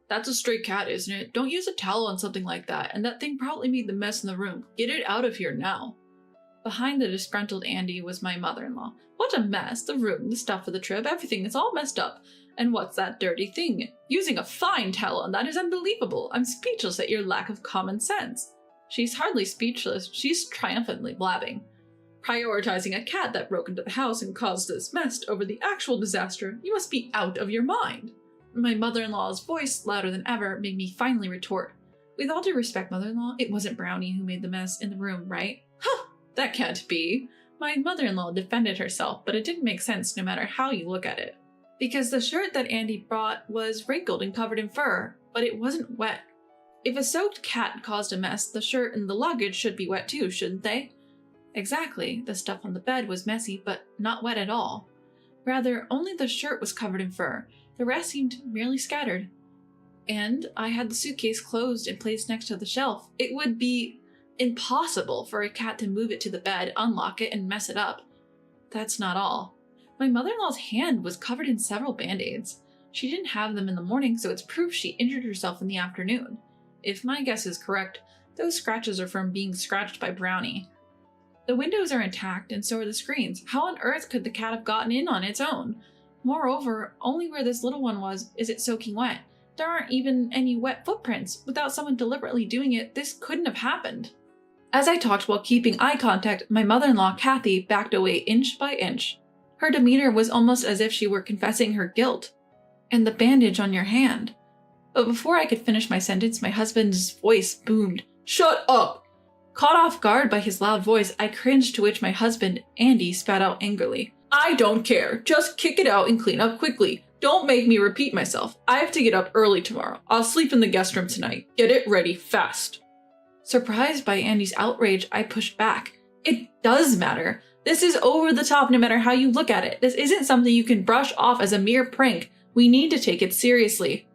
Speaker 6: "That's a stray cat, isn't it? Don't use a towel on something like that, and that thing probably made the mess in the room. Get it out of here now." Behind the disgruntled Andy was my mother-in-law. "What a mess! The room, the stuff for the trip, everything is all messed up. And what's that dirty thing? Using a fine towel on that is unbelievable. I'm speechless at your lack of common sense." She's hardly speechless, she's triumphantly blabbing. "Prioritizing a cat that broke into the house and caused this mess over the actual disaster. You must be out of your mind." My mother-in-law's voice, louder than ever, made me finally retort. "With all due respect, mother-in-law, it wasn't Brownie who made the mess in the room, right?" "Huh! That can't be." My mother-in-law defended herself, but it didn't make sense no matter how you look at it. Because the shirt that Andy brought was wrinkled and covered in fur, but it wasn't wet. If a soaked cat caused a mess, the shirt and the luggage should be wet too, shouldn't they? Exactly, the stuff on the bed was messy, but not wet at all. Rather, only the shirt was covered in fur. The rest seemed merely scattered. And I had the suitcase closed and placed next to the shelf. It would be impossible for a cat to move it to the bed, unlock it, and mess it up. That's not all. My mother-in-law's hand was covered in several band-aids. She didn't have them in the morning, so it's proof she injured herself in the afternoon. If my guess is correct, those scratches are from being scratched by Brownie. The windows are intact, and so are the screens. How on earth could the cat have gotten in on its own? Moreover, only where this little one was is it soaking wet. There aren't even any wet footprints. Without someone deliberately doing it, this couldn't have happened. As I talked while keeping eye contact, my mother-in-law, Kathy, backed away inch by inch. Her demeanor was almost as if she were confessing her guilt. "And the bandage on your hand." But before I could finish my sentence, my husband's voice boomed. "Shut up!" Caught off guard by his loud voice, I cringed, to which my husband, Andy, spat out angrily. I don't care. Just kick it out and clean up quickly. Don't make me repeat myself. I have to get up early tomorrow. I'll sleep in the guest room tonight. Get it ready fast. Surprised by Andy's outrage, I pushed back. It does matter. This is over the top no matter how you look at it. This isn't something you can brush off as a mere prank. We need to take it seriously.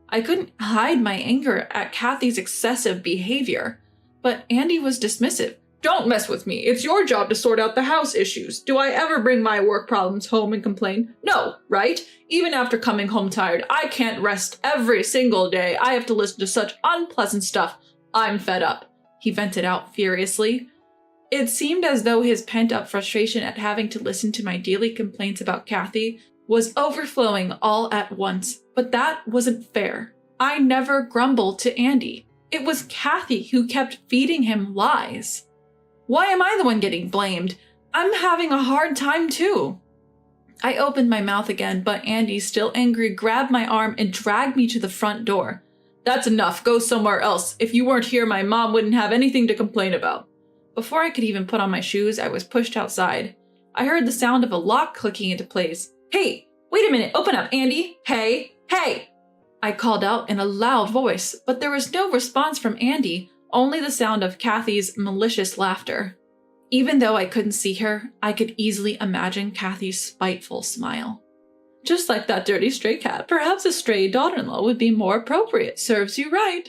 Speaker 6: I couldn't hide my anger at Kathy's excessive behavior, but Andy was dismissive. Don't mess with me. It's your job to sort out the house issues. Do I ever bring my work problems home and complain? No, right? Even after coming home tired, I can't rest every single day. I have to listen to such unpleasant stuff. I'm fed up. He vented out furiously. It seemed as though his pent-up frustration at having to listen to my daily complaints about Kathy was overflowing all at once, but that wasn't fair. I never grumbled to Andy. It was Kathy who kept feeding him lies. Why am I the one getting blamed? I'm having a hard time too. I opened my mouth again, but Andy, still angry, grabbed my arm and dragged me to the front door. That's enough. Go somewhere else. If you weren't here, my mom wouldn't have anything to complain about. Before I could even put on my shoes, I was pushed outside. I heard the sound of a lock clicking into place. Hey, wait a minute. Open up, Andy. Hey, hey. I called out in a loud voice, but there was no response from Andy. Only the sound of Kathy's malicious laughter. Even though I couldn't see her, I could easily imagine Kathy's spiteful smile. Just like that dirty stray cat, perhaps a stray daughter-in-law would be more appropriate. Serves you right.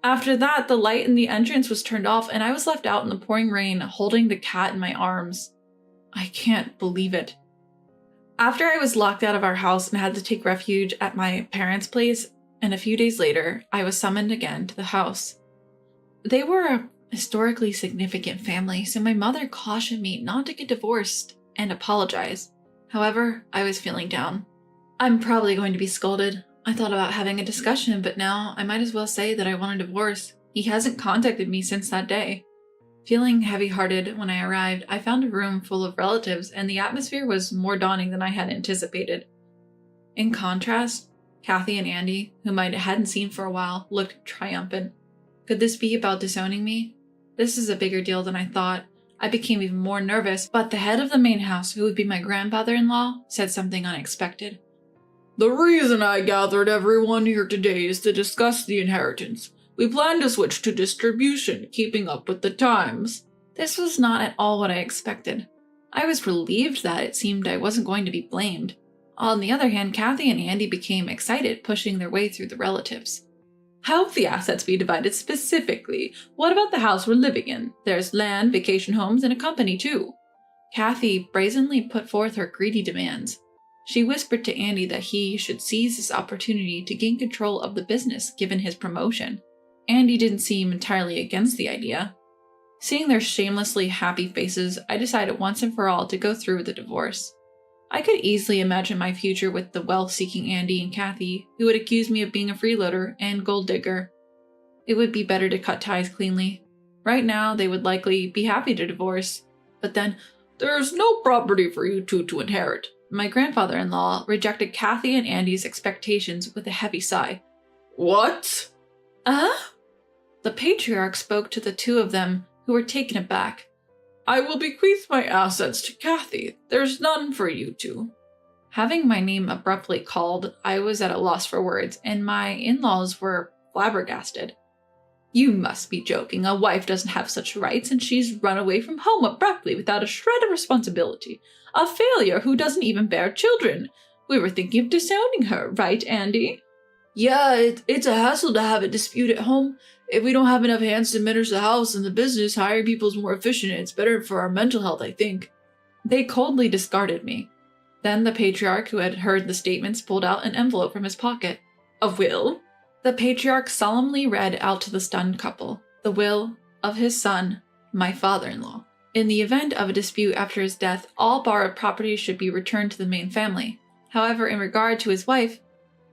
Speaker 6: After that, the light in the entrance was turned off and I was left out in the pouring rain, holding the cat in my arms. I can't believe it. After I was locked out of our house and had to take refuge at my parents' place, and a few days later, I was summoned again to the house. They were a historically significant family, so my mother cautioned me not to get divorced and apologize. However, I was feeling down. I'm probably going to be scolded. I thought about having a discussion, but now I might as well say that I want a divorce. He hasn't contacted me since that day. Feeling heavy-hearted when I arrived, I found a room full of relatives, and the atmosphere was more daunting than I had anticipated. In contrast, Kathy and Andy, whom I hadn't seen for a while, looked triumphant. Could this be about disowning me? This is a bigger deal than I thought. I became even more nervous, but the head of the main house, who would be my grandfather-in-law, said something unexpected. The reason I gathered everyone here today is to discuss the inheritance. We plan to switch to distribution, keeping up with the times. This was not at all what I expected. I was relieved that it seemed I wasn't going to be blamed. On the other hand, Kathy and Andy became excited, pushing their way through the relatives. How will the assets be divided specifically? What about the house we're living in? There's land, vacation homes, and a company too. Kathy brazenly put forth her greedy demands. She whispered to Andy that he should seize this opportunity to gain control of the business given his promotion. Andy didn't seem entirely against the idea. Seeing their shamelessly happy faces, I decided once and for all to go through with the divorce. I could easily imagine my future with the wealth-seeking Andy and Kathy, who would accuse me of being a freeloader and gold digger. It would be better to cut ties cleanly. Right now, they would likely be happy to divorce. But then, there's no property for you two to inherit. My grandfather-in-law rejected Kathy and Andy's expectations with a heavy sigh. What? The patriarch spoke to the two of them, who were taken aback. I will bequeath my assets to Kathy. There's none for you two. Having my name abruptly called, I was at a loss for words, and my in-laws were flabbergasted. You must be joking. A wife doesn't have such rights, and she's run away from home abruptly without a shred of responsibility. A failure who doesn't even bear children. We were thinking of disowning her, right, Andy? Yeah, it's a hassle to have a dispute at home. If we don't have enough hands to manage the house and the business, hiring people is more efficient and it's better for our mental health, I think. They coldly discarded me. Then the patriarch, who had heard the statements, pulled out an envelope from his pocket. A will? The patriarch solemnly read out to the stunned couple the will of his son, my father-in-law. In the event of a dispute after his death, all borrowed property should be returned to the main family. However, in regard to his wife,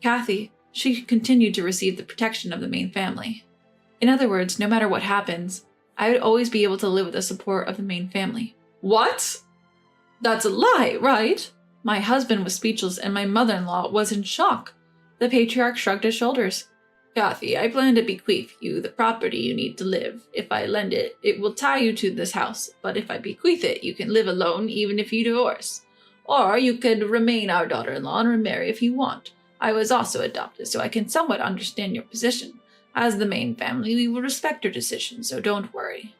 Speaker 6: Kathy, she continued to receive the protection of the main family. In other words, no matter what happens, I would always be able to live with the support of the main family. What? That's a lie, right? My husband was speechless and my mother-in-law was in shock. The patriarch shrugged his shoulders. Kathy, I plan to bequeath you the property you need to live. If I lend it, it will tie you to this house, but if I bequeath it, you can live alone even if you divorce. Or you could remain our daughter-in-law and remarry if you want. I was also adopted, so I can somewhat understand your position. As the main family, we will respect your decision, so don't worry."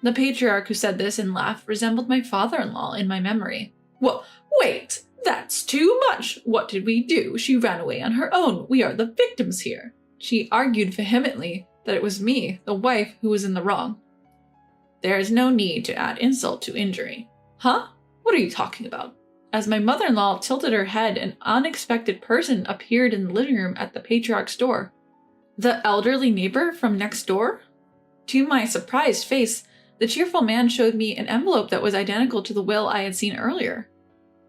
Speaker 6: The patriarch who said this and laughed resembled my father-in-law in my memory. "Well, wait! That's too much! What did we do? She ran away on her own. We are the victims here." She argued vehemently that it was me, the wife, who was in the wrong. There is no need to add insult to injury. Huh? What are you talking about? As my mother-in-law tilted her head, an unexpected person appeared in the living room at the patriarch's door. The elderly neighbor from next door? To my surprised face, the cheerful man showed me an envelope that was identical to the will I had seen earlier.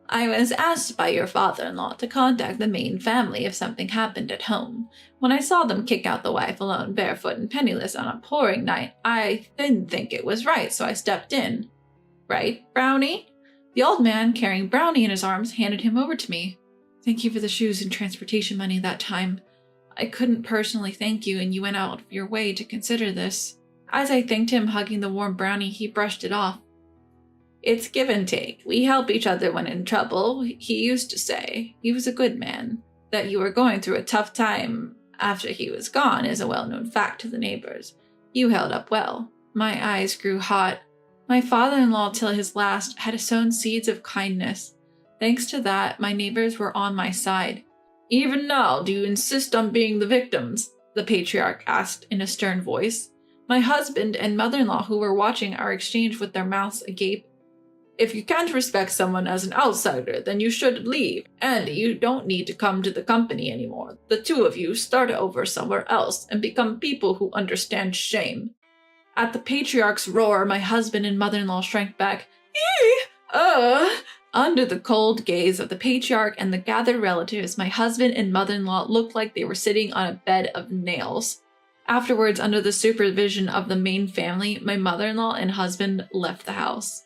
Speaker 6: "I was asked by your father-in-law to contact the main family if something happened at home. When I saw them kick out the wife alone, barefoot and penniless on a pouring night, I didn't think it was right, so I stepped in. Right, Brownie?" The old man, carrying Brownie in his arms, handed him over to me. "Thank you for the shoes and transportation money that time. I couldn't personally thank you, and you went out of your way to consider this." As I thanked him, hugging the warm Brownie, he brushed it off. "It's give and take. We help each other when in trouble. He used to say, he was a good man. That you were going through a tough time after he was gone is a well-known fact to the neighbors. You held up well." My eyes grew hot. My father-in-law, till his last, had sown seeds of kindness. Thanks to that, my neighbors were on my side. "Even now, do you insist on being the victims?" the patriarch asked in a stern voice. My husband and mother-in-law, who were watching our exchange with their mouths agape. "If you can't respect someone as an outsider, then you should leave. And you don't need to come to the company anymore. The two of you start over somewhere else and become people who understand shame." At the patriarch's roar, my husband and mother-in-law shrank back. Under the cold gaze of the patriarch and the gathered relatives, my husband and mother-in-law looked like they were sitting on a bed of nails. Afterwards, under the supervision of the main family, my mother-in-law and husband left the house.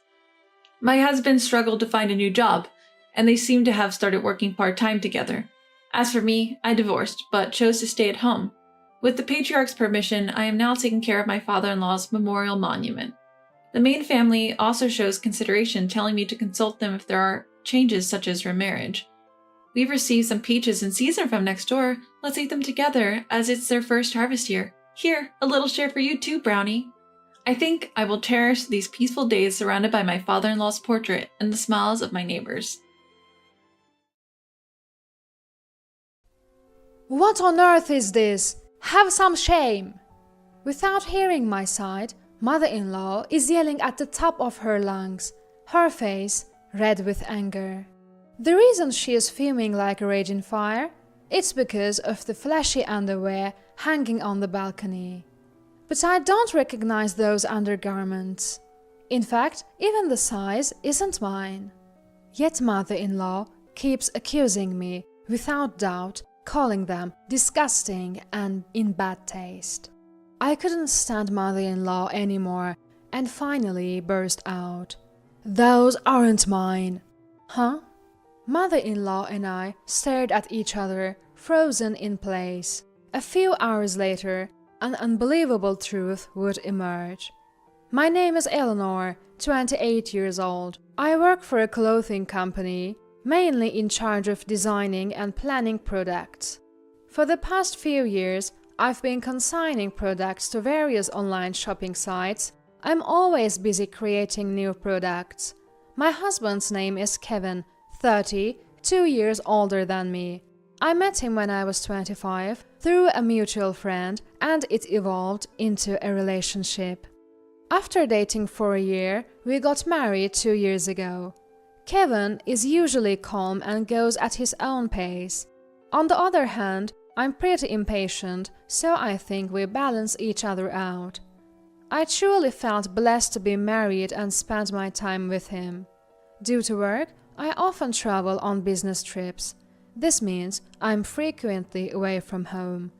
Speaker 6: My husband struggled to find a new job, and they seemed to have started working part-time together. As for me, I divorced, but chose to stay at home. With the patriarch's permission, I am now taking care of my father-in-law's memorial monument. The main family also shows consideration, telling me to consult them if there are changes such as remarriage. We've received some peaches in season from next door. Let's eat them together, as it's their first harvest year. Here, a little share for you too, Brownie. I think I will cherish these peaceful days surrounded by my father-in-law's portrait and the smiles of my neighbors.
Speaker 7: "What on earth is this? Have some shame!" Without hearing my side, mother-in-law is yelling at the top of her lungs, her face red with anger. The reason she is fuming like a raging fire? It's because of the flashy underwear hanging on the balcony. But I don't recognize those undergarments. In fact, even the size isn't mine. Yet mother-in-law keeps accusing me, without doubt, calling them disgusting and in bad taste. I couldn't stand mother-in-law anymore and finally burst out. "Those aren't mine." Huh? Mother-in-law and I stared at each other, frozen in place. A few hours later, an unbelievable truth would emerge. My name is Eleanor, 28 years old. I work for a clothing company, mainly in charge of designing and planning products. For the past few years, I've been consigning products to various online shopping sites. I'm always busy creating new products. My husband's name is Kevin, 30, 2 years older than me. I met him when I was 25 through a mutual friend, and it evolved into a relationship. After dating for a year, we got married 2 years ago. Kevin is usually calm and goes at his own pace. On the other hand, I'm pretty impatient, so I think we balance each other out. I truly felt blessed to be married and spend my time with him. Due to work, I often travel on business trips. This means I'm frequently away from home.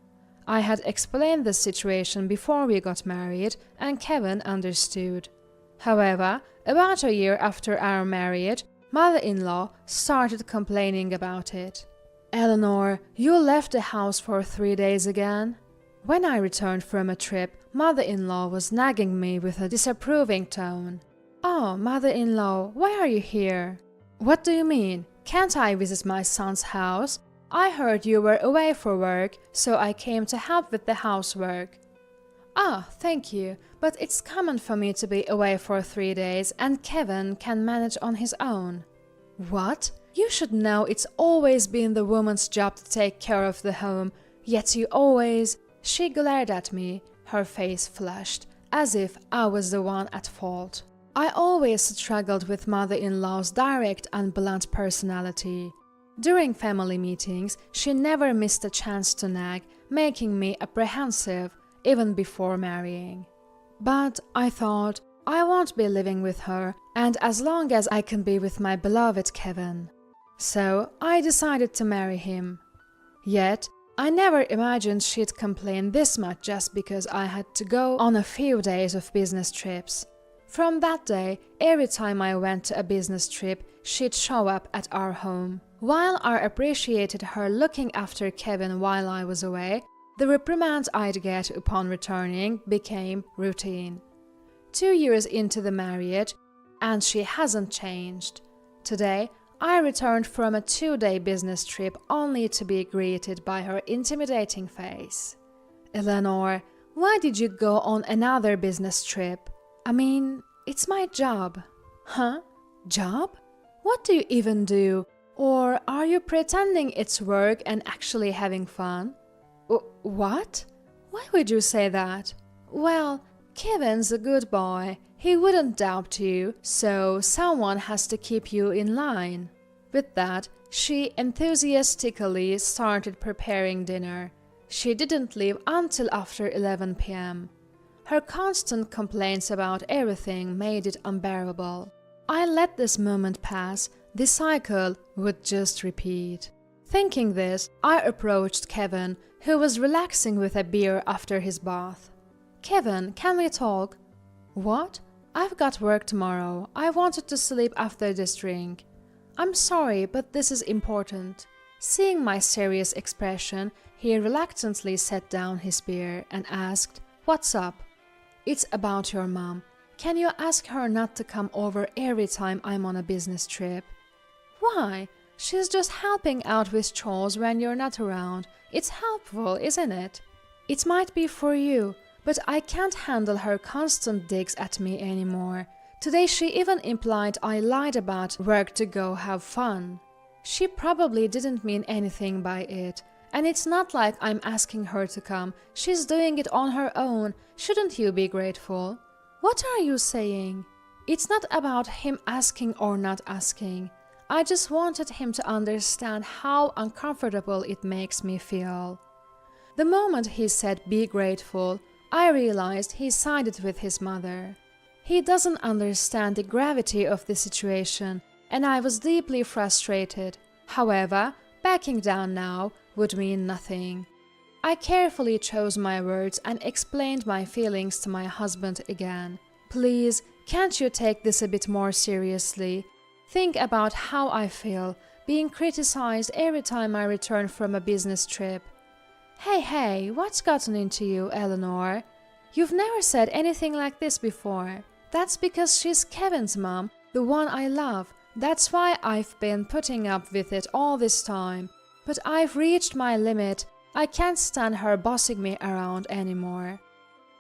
Speaker 7: I had explained the situation before we got married, and Kevin understood. However, about a year after our marriage, mother-in-law started complaining about it. "Eleanor, you left the house for 3 days again." When I returned from a trip, mother-in-law was nagging me with a disapproving tone. "Oh, mother-in-law, why are you here?" What do you mean? Can't I visit my son's house? I heard you were away for work, so I came to help with the housework. Ah, thank you, but it's common for me to be away for 3 days and Kevin can manage on his own. What? You should know it's always been the woman's job to take care of the home, yet you always... She glared at me, her face flushed, as if I was the one at fault. I always struggled with mother-in-law's direct and blunt personality. During family meetings, she never missed a chance to nag, making me apprehensive, even before marrying. But I thought, I won't be living with her, and as long as I can be with my beloved Kevin. So I decided to marry him. Yet, I never imagined she'd complain this much just because I had to go on a few days of business trips. From that day, every time I went to a business trip, she'd show up at our home. While I appreciated her looking after Kevin while I was away, the reprimands I'd get upon returning became routine. 2 years into the marriage, and she hasn't changed. Today, I returned from a 2-day business trip only to be greeted by her intimidating face. Eleanor, why did you go on another business trip? I mean, it's my job. Huh? Job? What do you even do? Or are you pretending it's work and actually having fun? What? Why would you say that? Well, Kevin's a good boy. He wouldn't doubt you, so someone has to keep you in line. With that, she enthusiastically started preparing dinner. She didn't leave until after 11 p.m. Her constant complaints about everything made it unbearable. I let this moment pass, the cycle would just repeat. Thinking this, I approached Kevin, who was relaxing with a beer after his bath. Kevin, can we talk? What? I've got work tomorrow. I wanted to sleep after this drink. I'm sorry, but this is important. Seeing my serious expression, he reluctantly set down his beer and asked, "What's up?" "It's about your mom. Can you ask her not to come over every time I'm on a business trip?" "Why? She's just helping out with chores when you're not around. It's helpful, isn't it?" "It might be for you, but I can't handle her constant digs at me anymore. Today she even implied I lied about work to go have fun. She probably didn't mean anything by it. And it's not like I'm asking her to come. She's doing it on her own. Shouldn't you be grateful?" "What are you saying?" "It's not about him asking or not asking. I just wanted him to understand how uncomfortable it makes me feel." The moment he said be grateful, I realized he sided with his mother. He doesn't understand the gravity of the situation, and I was deeply frustrated. However, backing down now would mean nothing. I carefully chose my words and explained my feelings to my husband again. "Please, can't you take this a bit more seriously? Think about how I feel, being criticized every time I return from a business trip." Hey, what's gotten into you, Eleanor? You've never said anything like this before. That's because she's Kevin's mom, the one I love. That's why I've been putting up with it all this time. But I've reached my limit. I can't stand her bossing me around anymore.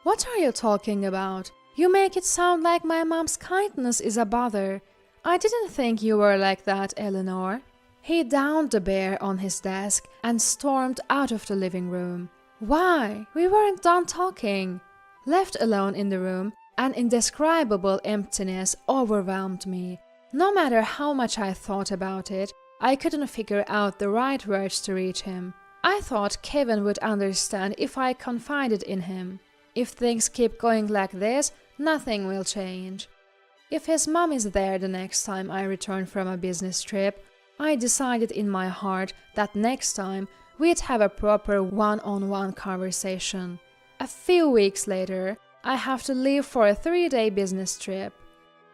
Speaker 7: What are you talking about? You make it sound like my mom's kindness is a bother. I didn't think you were like that, Eleanor. He downed the beer on his desk and stormed out of the living room. Why? We weren't done talking. Left alone in the room, an indescribable emptiness overwhelmed me. No matter how much I thought about it, I couldn't figure out the right words to reach him. I thought Kevin would understand if I confided in him. If things keep going like this, nothing will change. If his mom is there the next time I return from a business trip, I decided in my heart that next time we'd have a proper one-on-one conversation. A few weeks later, I have to leave for a 3-day business trip.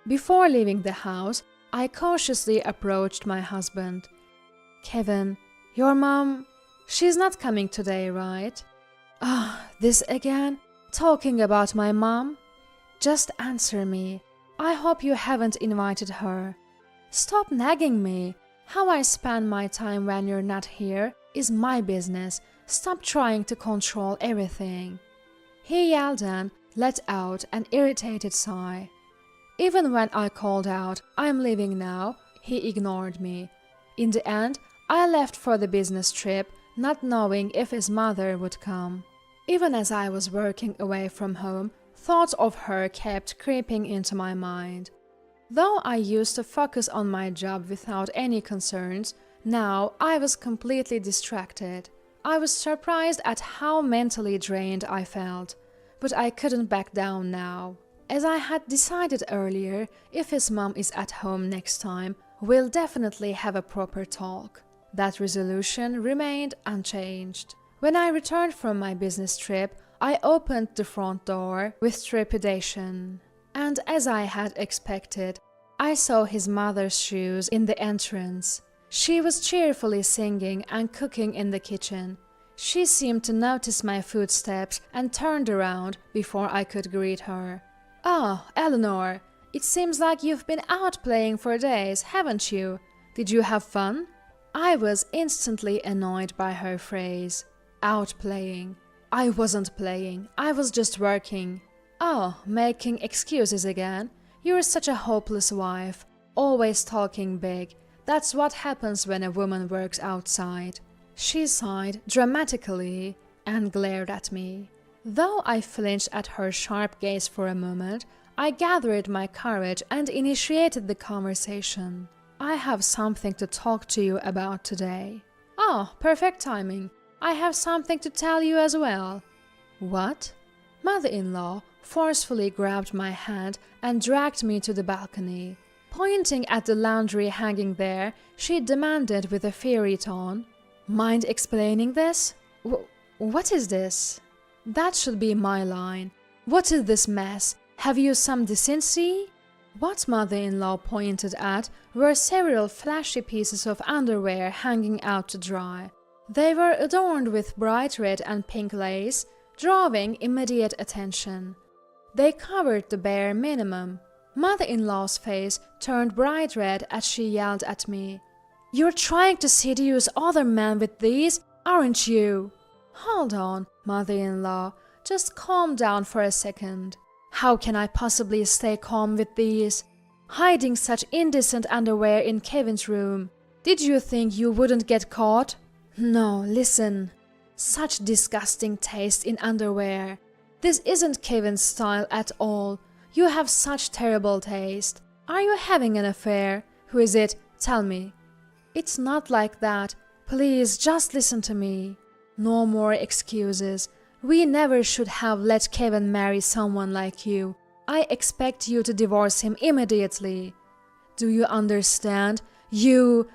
Speaker 7: Before leaving the house, I cautiously approached my husband. "Kevin, your mom, she's not coming today, right?" This again? Talking about my mom? Just answer me. I hope you haven't invited her. Stop nagging me. How I spend my time when you're not here is my business. Stop trying to control everything." He yelled and let out an irritated sigh. Even when I called out, "I'm leaving now," he ignored me. In the end, I left for the business trip, not knowing if his mother would come. Even as I was working away from home, thoughts of her kept creeping into my mind. Though I used to focus on my job without any concerns, now I was completely distracted. I was surprised at how mentally drained I felt, but I couldn't back down now. As I had decided earlier, if his mom is at home next time, we'll definitely have a proper talk. That resolution remained unchanged. When I returned from my business trip, I opened the front door with trepidation. And as I had expected, I saw his mother's shoes in the entrance. She was cheerfully singing and cooking in the kitchen. She seemed to notice my footsteps and turned around before I could greet her. "Oh, Eleanor, it seems like you've been out playing for days, haven't you? Did you have fun?" I was instantly annoyed by her phrase. Out playing. I wasn't playing, I was just working. "Oh, making excuses again? You're such a hopeless wife, always talking big. That's what happens when a woman works outside." She sighed dramatically and glared at me. Though I flinched at her sharp gaze for a moment, I gathered my courage and initiated the conversation. "I have something to talk to you about today." "Oh, perfect timing. I have something to tell you as well." "What?" Mother-in-law forcefully grabbed my hand and dragged me to the balcony. Pointing at the laundry hanging there, she demanded with a fiery tone, "Mind explaining this? What is this?" That should be my line. "What is this mess? Have you some decency?" What mother-in-law pointed at were several flashy pieces of underwear hanging out to dry. They were adorned with bright red and pink lace, drawing immediate attention. They covered the bare minimum. Mother-in-law's face turned bright red as she yelled at me. "You're trying to seduce other men with these, aren't you?" "Hold on, mother-in-law. Just calm down for a second. How can I possibly stay calm with these? Hiding such indecent underwear in Kevin's room. Did you think you wouldn't get caught? No, listen. Such disgusting taste in underwear. This isn't Kevin's style at all. You have such terrible taste. Are you having an affair? Who is it? Tell me." "It's not like that. Please, just listen to me. No more excuses. We never should have let Kevin marry someone like you. I expect you to divorce him immediately. Do you understand? You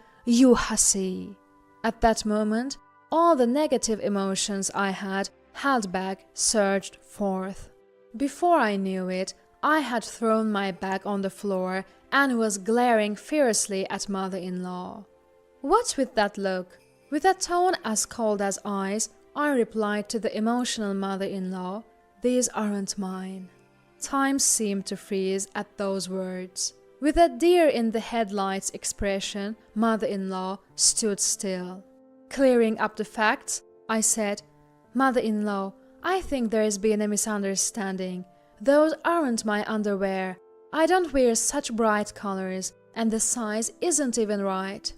Speaker 7: hussy." At that moment, all the negative emotions I had held back surged forth. Before I knew it, I had thrown my bag on the floor and was glaring fiercely at mother-in-law. "What's with that look?" With a tone as cold as ice, I replied to the emotional mother-in-law, "These aren't mine." Time seemed to freeze at those words. With a deer in the headlights expression, mother-in-law stood still. Clearing up the facts, I said, "Mother-in-law, I think there has been a misunderstanding. Those aren't my underwear. I don't wear such bright colors, and the size isn't even right."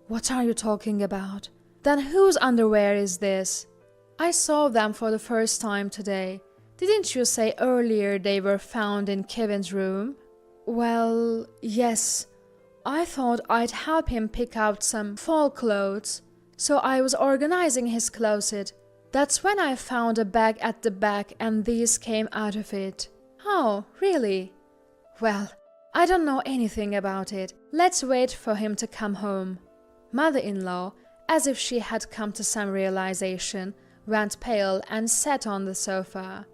Speaker 7: "What are you talking about? Then whose underwear is this?" "I saw them for the first time today. Didn't you say earlier they were found in Kevin's room?" "Well, yes. I thought I'd help him pick out some fall clothes, so I was organizing his closet. That's when I found a bag at the back and these came out of it." "Oh, really? Well, I don't know anything about it. Let's wait for him to come home." Mother-in-law, as if she had come to some realization, went pale and sat on the sofa.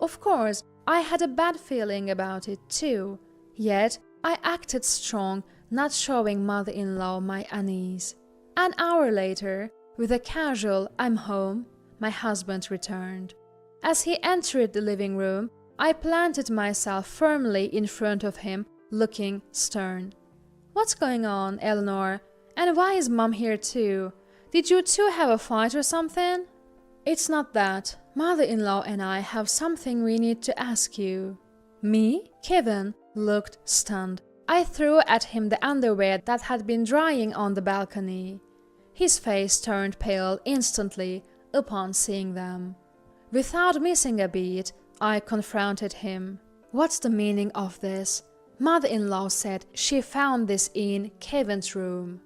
Speaker 7: Of course, I had a bad feeling about it too. Yet, I acted strong, not showing mother-in-law my unease. An hour later, with a casual "I'm home," my husband returned. As he entered the living room, I planted myself firmly in front of him, looking stern. What's going on, Eleanor? And why is Mom here too? Did you two have a fight or something? It's not that. Mother-in-law and I have something we need to ask you. Me? Kevin looked stunned. I threw at him the underwear that had been drying on the balcony. His face turned pale instantly upon seeing them. Without missing a beat, I confronted him. What's the meaning of this? Mother-in-law said she found this in Kevin's room.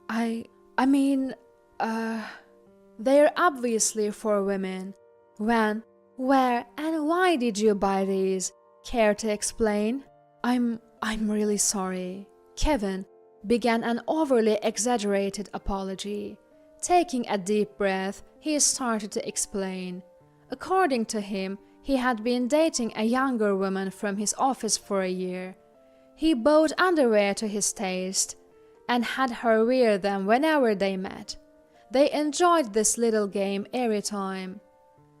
Speaker 7: I mean, they're obviously for women. When, where, and why did you buy these? Care to explain? I'm really sorry. Kevin began an overly exaggerated apology. Taking a deep breath, he started to explain. According to him, he had been dating a younger woman from his office for a year. He bought underwear to his taste and had her wear them whenever they met. They enjoyed this little game every time.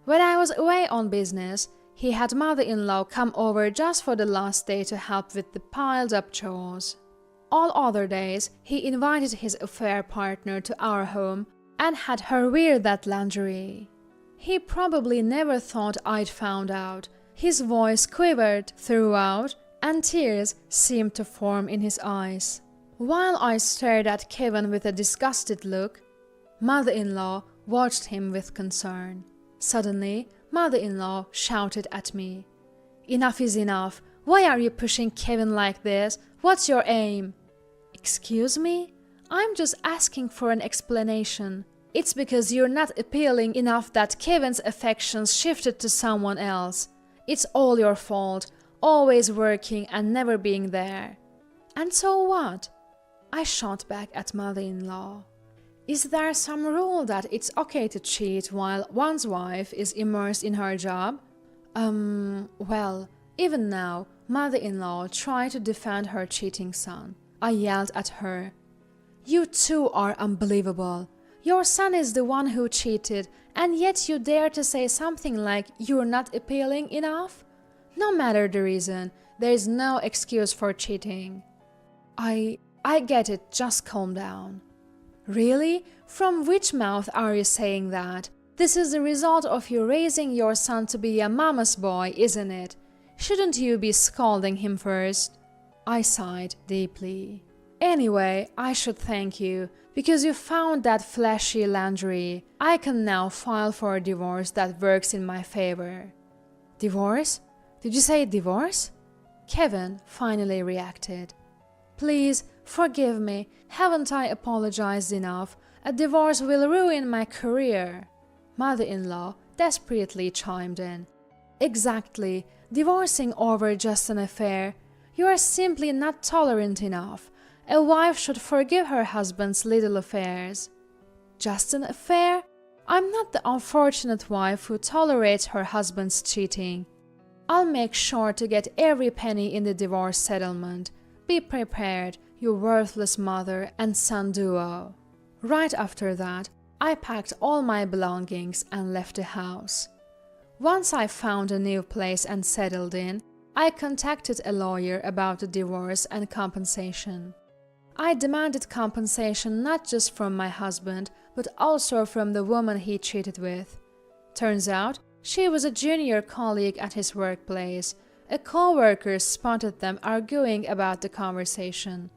Speaker 7: When I was away on business, he had mother-in-law come over just for the last day to help with the piled-up chores. All other days, he invited his affair partner to our home and had her wear that lingerie. He probably never thought I'd found out. His voice quivered throughout, and tears seemed to form in his eyes. While I stared at Kevin with a disgusted look, mother-in-law watched him with concern. Suddenly, mother-in-law shouted at me. "Enough is enough. Why are you pushing Kevin like this? What's your aim?" "Excuse me? I'm just asking for an explanation. It's because you're not appealing enough that Kevin's affections shifted to someone else. It's all your fault, always working and never being there." "And so what?" I shot back at mother-in-law. "Is there some rule that it's okay to cheat while one's wife is immersed in her job?" Well, even now, mother-in-law tried to defend her cheating son. I yelled at her. "You two are unbelievable. Your son is the one who cheated, and yet you dare to say something like you're not appealing enough? No matter the reason, there is no excuse for cheating." I get it, just calm down." "Really? From which mouth are you saying that? This is the result of you raising your son to be a mama's boy, isn't it? Shouldn't you be scolding him first?" I sighed deeply. "Anyway, I should thank you, because you found that flashy lingerie. I can now file for a divorce that works in my favor." "Divorce? Did you say divorce?" Kevin finally reacted. "Please, forgive me. Haven't I apologized enough? A divorce will ruin my career." Mother-in-law desperately chimed in. "Exactly. Divorcing over just an affair. You are simply not tolerant enough. A wife should forgive her husband's little affairs." "Just an affair? I'm not the unfortunate wife who tolerates her husband's cheating. I'll make sure to get every penny in the divorce settlement. Be prepared, you worthless mother and son duo." Right after that, I packed all my belongings and left the house. Once I found a new place and settled in, I contacted a lawyer about the divorce and compensation. I demanded compensation not just from my husband, but also from the woman he cheated with. Turns out, she was a junior colleague at his workplace. A co-worker spotted them arguing about the conversation.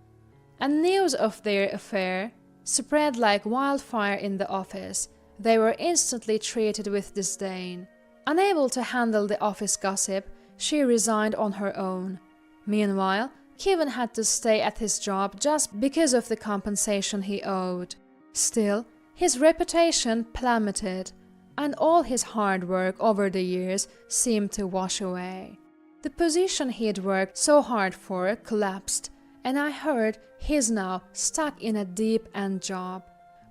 Speaker 7: And news of their affair spread like wildfire in the office. They were instantly treated with disdain. Unable to handle the office gossip, she resigned on her own. Meanwhile, Kevin had to stay at his job just because of the compensation he owed. Still, his reputation plummeted, and all his hard work over the years seemed to wash away. The position he'd worked so hard for collapsed, and I heard he's now stuck in a deep-end job.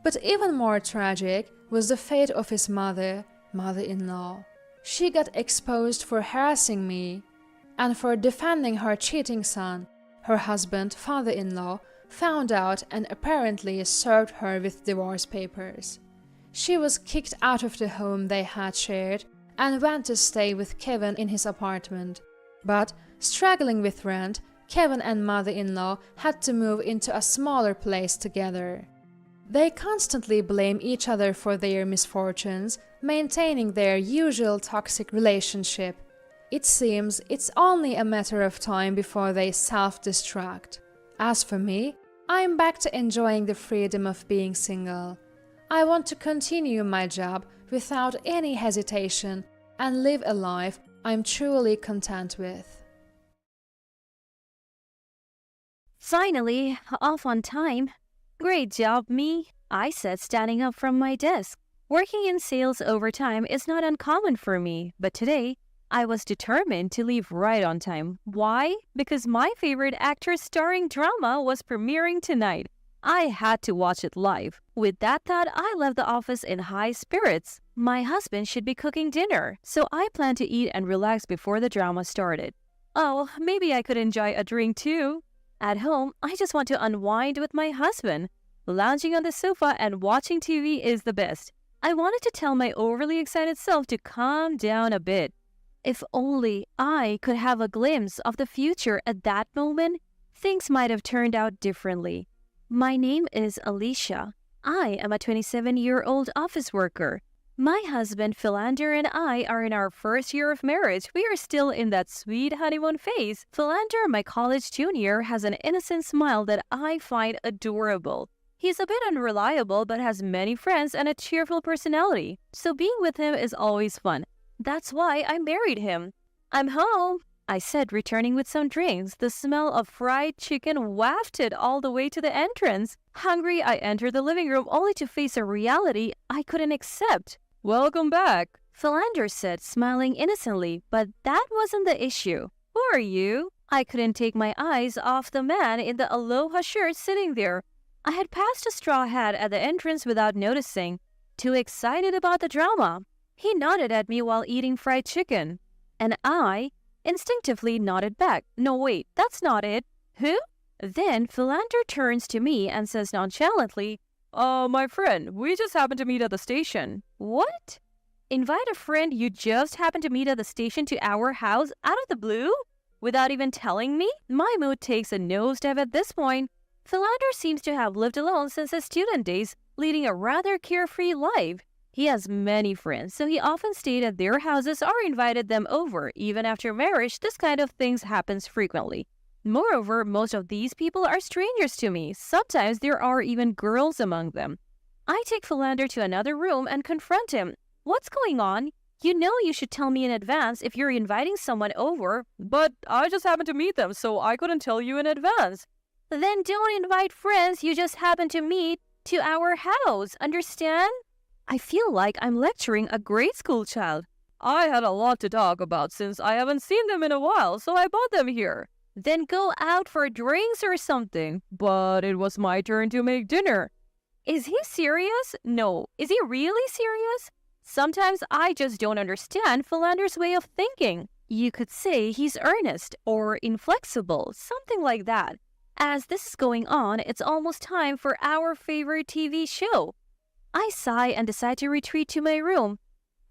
Speaker 7: But even more tragic was the fate of his mother-in-law. She got exposed for harassing me, and for defending her cheating son. Her husband, father-in-law, found out and apparently served her with divorce papers. She was kicked out of the home they had shared and went to stay with Kevin in his apartment. But, struggling with rent, Kevin and mother-in-law had to move into a smaller place together. They constantly blame each other for their misfortunes, maintaining their usual toxic relationship. It seems it's only a matter of time before they self-destruct. As for me, I'm back to enjoying the freedom of being single. I want to continue my job without any hesitation and live a life I'm truly content with.
Speaker 3: Finally, off on time. Great job, me, I said, standing up from my desk. Working in sales overtime is not uncommon for me, but today, I was determined to leave right on time. Why? Because my favorite actor's starring drama was premiering tonight. I had to watch it live. With that thought, I left the office in high spirits. My husband should be cooking dinner, so I planned to eat and relax before the drama started. Oh, maybe I could enjoy a drink too. At home, I just want to unwind with my husband. Lounging on the sofa and watching TV is the best. I wanted to tell my overly excited self to calm down a bit. If only I could have a glimpse of the future at that moment, things might have turned out differently. My name is Alicia. I am a 27-year-old office worker. My husband Philander and I are in our first year of marriage. We are still in that sweet honeymoon phase. Philander, my college junior, has an innocent smile that I find adorable. He's a bit unreliable but has many friends and a cheerful personality, so being with him is always fun. That's why I married him. I'm home, I said, returning with some drinks. The smell of fried chicken wafted all the way to the entrance. Hungry, I entered the living room only to face a reality I couldn't accept.
Speaker 4: Welcome back.
Speaker 3: Philander said, smiling innocently, but that wasn't the issue. Who are you? I couldn't take my eyes off the man in the aloha shirt sitting there. I had passed a straw hat at the entrance without noticing. Too excited about the drama. He nodded at me while eating fried chicken, and I instinctively nodded back. No, wait, that's not it. Who? Then Philander turns to me and says nonchalantly,
Speaker 4: My friend, we just happened to meet at the station.
Speaker 3: What? Invite a friend you just happened to meet at the station to our house out of the blue? Without even telling me? My mood takes a nosedive at this point. Philander seems to have lived alone since his student days, leading a rather carefree life. He has many friends, so he often stayed at their houses or invited them over. Even after marriage, this kind of things happens frequently. Moreover, most of these people are strangers to me. Sometimes there are even girls among them. I take Philander to another room and confront him. What's going on? You know you should tell me in advance if you're inviting someone over.
Speaker 4: But I just happened to meet them, so I couldn't tell you in advance.
Speaker 3: Then don't invite friends you just happen to meet to our house, understand? I feel like I'm lecturing a grade school child.
Speaker 4: I had a lot to talk about since I haven't seen them in a while, so I brought them here.
Speaker 3: Then go out for drinks or something.
Speaker 4: But it was my turn to make dinner.
Speaker 3: Is he serious? No. Is he really serious? Sometimes I just don't understand Philander's way of thinking. You could say he's earnest or inflexible, something like that. As this is going on, it's almost time for our favorite TV show. I sigh and decide to retreat to my room.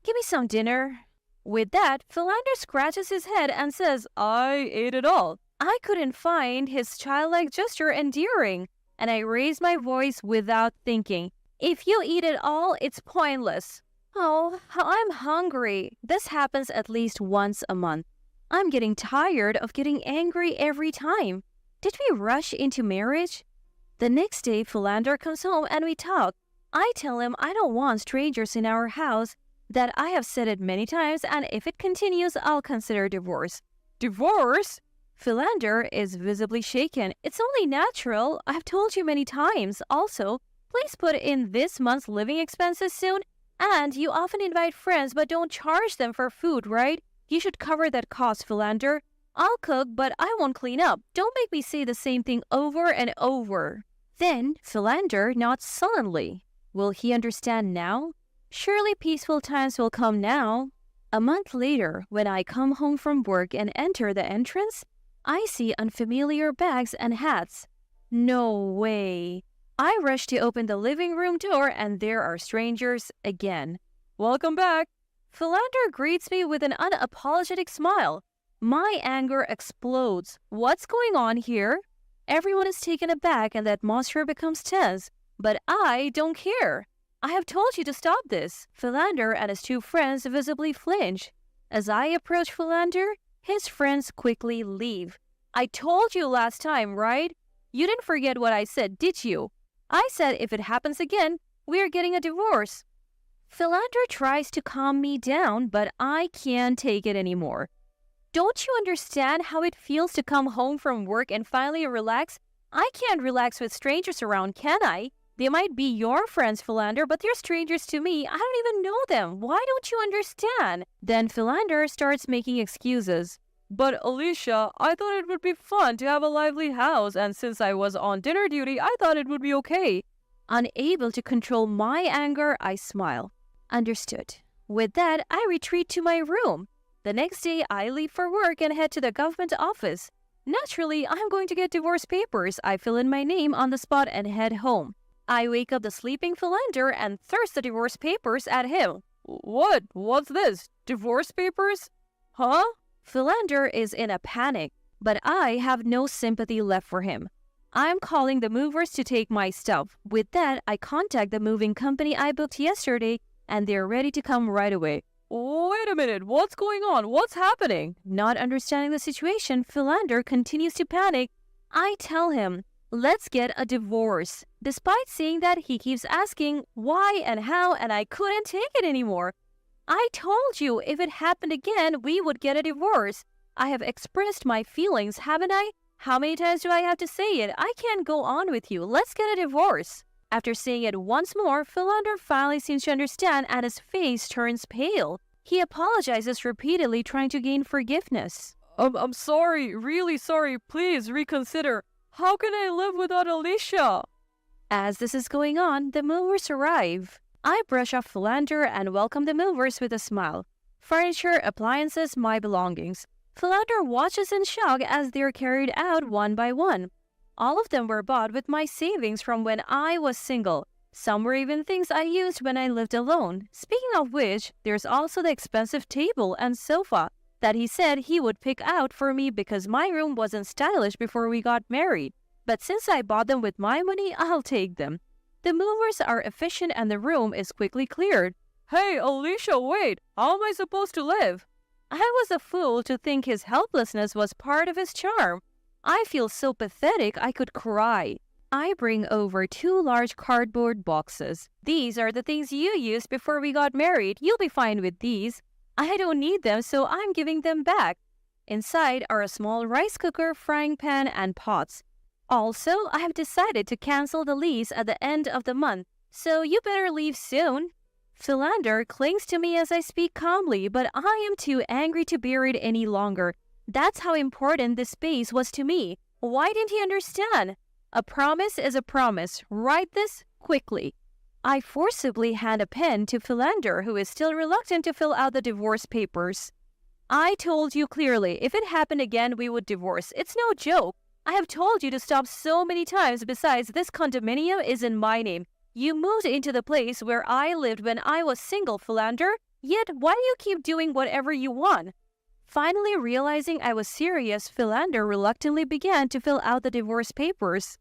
Speaker 3: Give me some dinner. With that, Philander scratches his head and says,
Speaker 4: I ate it all.
Speaker 3: I couldn't find his childlike gesture endearing, and I raised my voice without thinking. If you eat it all, it's pointless. Oh, I'm hungry. This happens at least once a month. I'm getting tired of getting angry every time. Did we rush into marriage? The next day, Philander comes home and we talk. I tell him I don't want strangers in our house, that I have said it many times, and if it continues, I'll consider divorce.
Speaker 4: Divorce?
Speaker 3: Philander is visibly shaken. It's only natural. I've told you many times. Also, please put in this month's living expenses soon. And you often invite friends but don't charge them for food, right? You should cover that cost, Philander. I'll cook, but I won't clean up. Don't make me say the same thing over and over. Then Philander nods sullenly. Will he understand now? Surely peaceful times will come now. A month later, when I come home from work and enter the entrance, I see unfamiliar bags and hats. No way. I rush to open the living room door and there are strangers again.
Speaker 4: Welcome back.
Speaker 3: Philander greets me with an unapologetic smile. My anger explodes. What's going on here? Everyone is taken aback and the atmosphere becomes tense. But I don't care. I have told you to stop this. Philander and his two friends visibly flinch. As I approach Philander, his friends quickly leave. I told you last time, right? You didn't forget what I said, did you? I said if it happens again, we are getting a divorce. Philander tries to calm me down, but I can't take it anymore. Don't you understand how it feels to come home from work and finally relax? I can't relax with strangers around, can I? They might be your friends, Philander, but they're strangers to me. I don't even know them. Why don't you understand? Then Philander starts making excuses.
Speaker 4: But Alicia, I thought it would be fun to have a lively house, and since I was on dinner duty, I thought it would be okay.
Speaker 3: Unable to control my anger, I smile. Understood. With that, I retreat to my room. The next day, I leave for work and head to the government office. Naturally, I'm going to get divorce papers. I fill in my name on the spot and head home. I wake up the sleeping Philander and thrust the divorce papers at him.
Speaker 4: What? What's this? Divorce papers? Huh?
Speaker 3: Philander is in a panic, but I have no sympathy left for him. I'm calling the movers to take my stuff. With that, I contact the moving company I booked yesterday, and they're ready to come right away.
Speaker 4: Wait a minute, what's going on? What's happening?
Speaker 3: Not understanding the situation, Philander continues to panic. I tell him, let's get a divorce. Despite saying that, he keeps asking why and how, and I couldn't take it anymore. I told you if it happened again, we would get a divorce. I have expressed my feelings, haven't I? How many times do I have to say it? I can't go on with you. Let's get a divorce. After saying it once more, Philander finally seems to understand and his face turns pale. He apologizes repeatedly, trying to gain forgiveness.
Speaker 4: I'm sorry, really sorry. Please reconsider. How can I live without Alicia?
Speaker 3: As this is going on, the movers arrive. I brush off Philander and welcome the movers with a smile. Furniture, appliances, my belongings. Philander watches in shock as they're carried out one by one. All of them were bought with my savings from when I was single. Some were even things I used when I lived alone. Speaking of which, there's also the expensive table and sofa that he said he would pick out for me because my room wasn't stylish before we got married. But since I bought them with my money, I'll take them. The movers are efficient and the room is quickly cleared.
Speaker 4: Hey, Alicia, wait! How am I supposed to live?
Speaker 3: I was a fool to think his helplessness was part of his charm. I feel so pathetic I could cry. I bring over 2 large cardboard boxes. These are the things you used before we got married. You'll be fine with these. I don't need them, so I'm giving them back. Inside are a small rice cooker, frying pan, and pots. Also, I have decided to cancel the lease at the end of the month, so you better leave soon. Philander clings to me as I speak calmly, but I am too angry to bear it any longer. That's how important this space was to me. Why didn't he understand? A promise is a promise. Write this quickly. I forcibly hand a pen to Philander, who is still reluctant to fill out the divorce papers. I told you clearly, if it happened again, we would divorce. It's no joke. I have told you to stop so many times. Besides, this condominium is in my name. You moved into the place where I lived when I was single, Philander. Yet, why do you keep doing whatever you want? Finally realizing I was serious, Philander reluctantly began to fill out the divorce papers.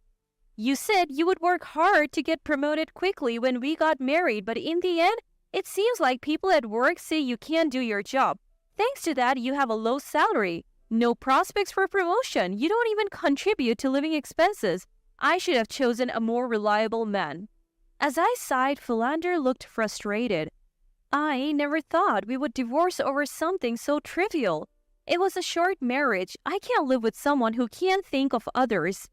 Speaker 3: You said you would work hard to get promoted quickly when we got married, but in the end, it seems like people at work say you can't do your job. Thanks to that, you have a low salary. No prospects for promotion. You don't even contribute to living expenses. I should have chosen a more reliable man. As I sighed, Philander looked frustrated. I never thought we would divorce over something so trivial. It was a short marriage. I can't live with someone who can't think of others.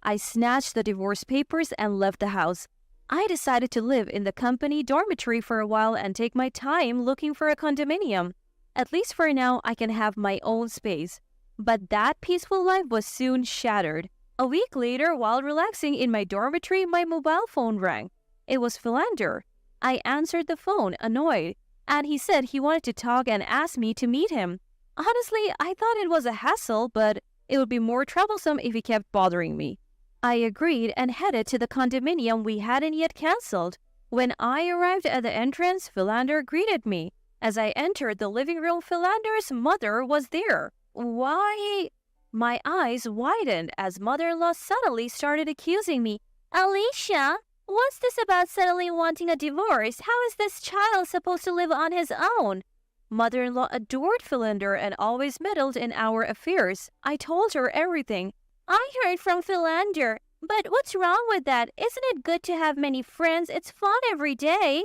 Speaker 3: I snatched the divorce papers and left the house. I decided to live in the company dormitory for a while and take my time looking for a condominium. At least for now, I can have my own space. But that peaceful life was soon shattered. A week later, while relaxing in my dormitory, my mobile phone rang. It was Philander. I answered the phone, annoyed, and he said he wanted to talk and asked me to meet him. Honestly, I thought it was a hassle, but it would be more troublesome if he kept bothering me. I agreed and headed to the condominium we hadn't yet canceled. When I arrived at the entrance, Philander greeted me. As I entered the living room, Philander's mother was there. Why? My eyes widened as mother-in-law suddenly started accusing me.
Speaker 5: Alicia, what's this about suddenly wanting a divorce? How is this child supposed to live on his own?
Speaker 3: Mother-in-law adored Philander and always meddled in our affairs. I told her everything.
Speaker 5: I heard from Philander. But what's wrong with that? Isn't it good to have many friends? It's fun every day.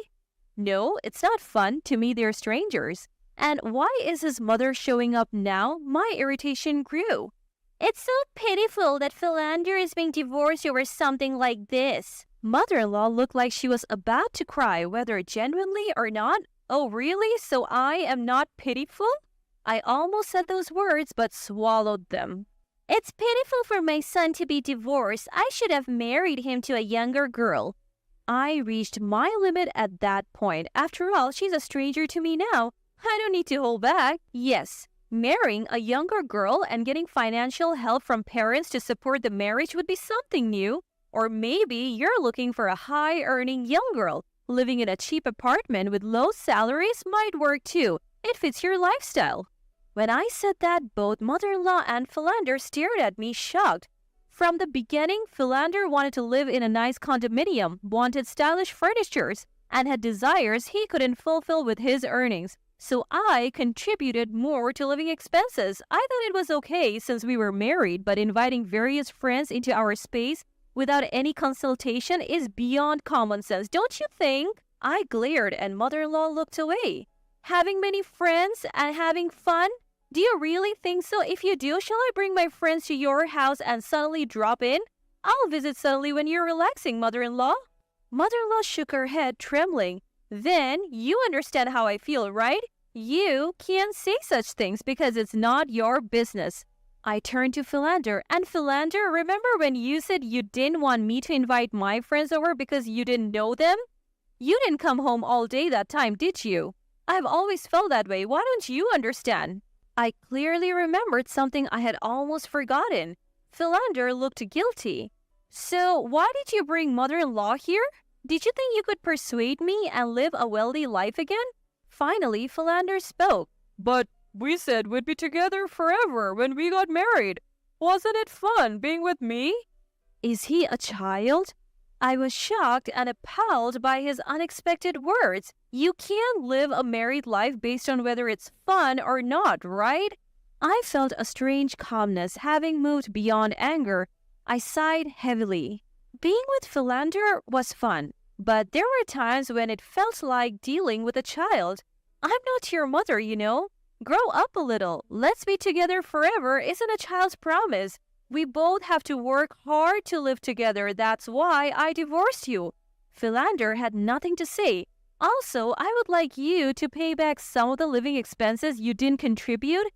Speaker 3: No, it's not fun. To me, they're strangers. And why is his mother showing up now? My irritation grew.
Speaker 5: It's so pitiful that Philander is being divorced over something like this.
Speaker 3: Mother-in-law looked like she was about to cry, whether genuinely or not. Oh, really? So I am not pitiful? I almost said those words, but swallowed them.
Speaker 5: It's pitiful for my son to be divorced. I should have married him to a younger girl.
Speaker 3: I reached my limit at that point. After all, she's a stranger to me now. I don't need to hold back. Yes, marrying a younger girl and getting financial help from parents to support the marriage would be something new. Or maybe you're looking for a high-earning young girl. Living in a cheap apartment with low salaries might work too. It fits your lifestyle. When I said that, both mother-in-law and Philander stared at me shocked. From the beginning, Philander wanted to live in a nice condominium, wanted stylish furnitures, and had desires he couldn't fulfill with his earnings. So I contributed more to living expenses. I thought it was okay since we were married, but inviting various friends into our space without any consultation is beyond common sense, don't you think? I glared and mother-in-law looked away. Having many friends and having fun? Do you really think so? If you do, shall I bring my friends to your house and suddenly drop in? I'll visit suddenly when you're relaxing, mother-in-law. Mother-in-law shook her head, trembling. Then you understand how I feel, right? You can't say such things because it's not your business. I turned to Philander. And Philander, remember when you said you didn't want me to invite my friends over because you didn't know them? You didn't come home all day that time, did you? I've always felt that way. Why don't you understand? I clearly remembered something I had almost forgotten. Philander looked guilty. So why did you bring mother-in-law here? Did you think you could persuade me and live a wealthy life again? Finally, Philander spoke. But we said we'd be together forever when we got married. Wasn't it fun being with me? Is he a child? I was shocked and appalled by his unexpected words. You can't live a married life based on whether it's fun or not, right? I felt a strange calmness, having moved beyond anger. I sighed heavily. Being with Philander was fun, but there were times when it felt like dealing with a child. I'm not your mother, you know. Grow up a little. Let's be together forever isn't a child's promise. We both have to work hard to live together. That's why I divorced you. Philander had nothing to say. Also, I would like you to pay back some of the living expenses you didn't contribute.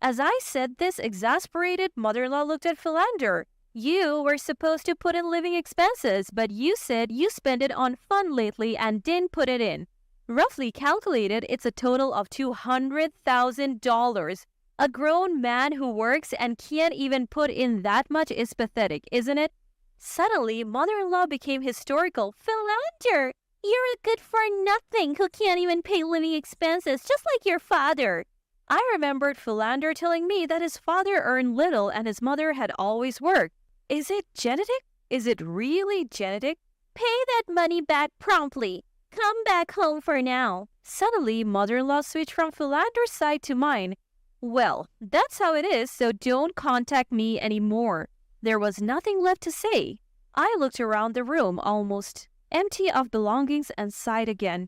Speaker 3: As I said this, exasperated mother-in-law looked at Philander. You were supposed to put in living expenses, but you said you spent it on fun lately and didn't put it in. Roughly calculated, it's a total of $200,000. A grown man who works and can't even put in that much is pathetic, isn't it? Suddenly, mother-in-law became hysterical.
Speaker 5: Philander, you're a good-for-nothing who can't even pay living expenses, just like your father.
Speaker 3: I remembered Philander telling me that his father earned little and his mother had always worked. Is it genetic? Is it really genetic?
Speaker 5: Pay that money back promptly. Come back home for now.
Speaker 3: Suddenly, mother-in-law switched from Philander's side to mine. Well, that's how it is, so don't contact me anymore. There was nothing left to say. I looked around the room, almost empty of belongings, and sighed again.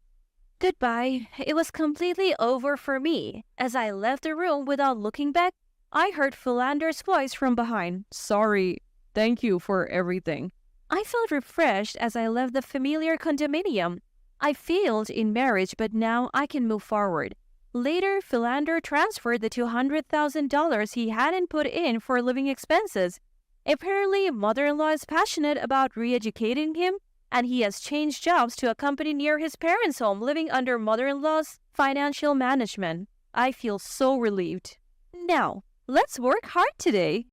Speaker 3: Goodbye. It was completely over for me. As I left the room without looking back, I heard Philander's voice from behind. Sorry. Thank you for everything. I felt refreshed as I left the familiar condominium. I failed in marriage, but now I can move forward. Later, Philander transferred the $200,000 he hadn't put in for living expenses. Apparently, mother-in-law is passionate about re-educating him, and he has changed jobs to a company near his parents' home, living under mother-in-law's financial management. I feel so relieved. Now, let's work hard today.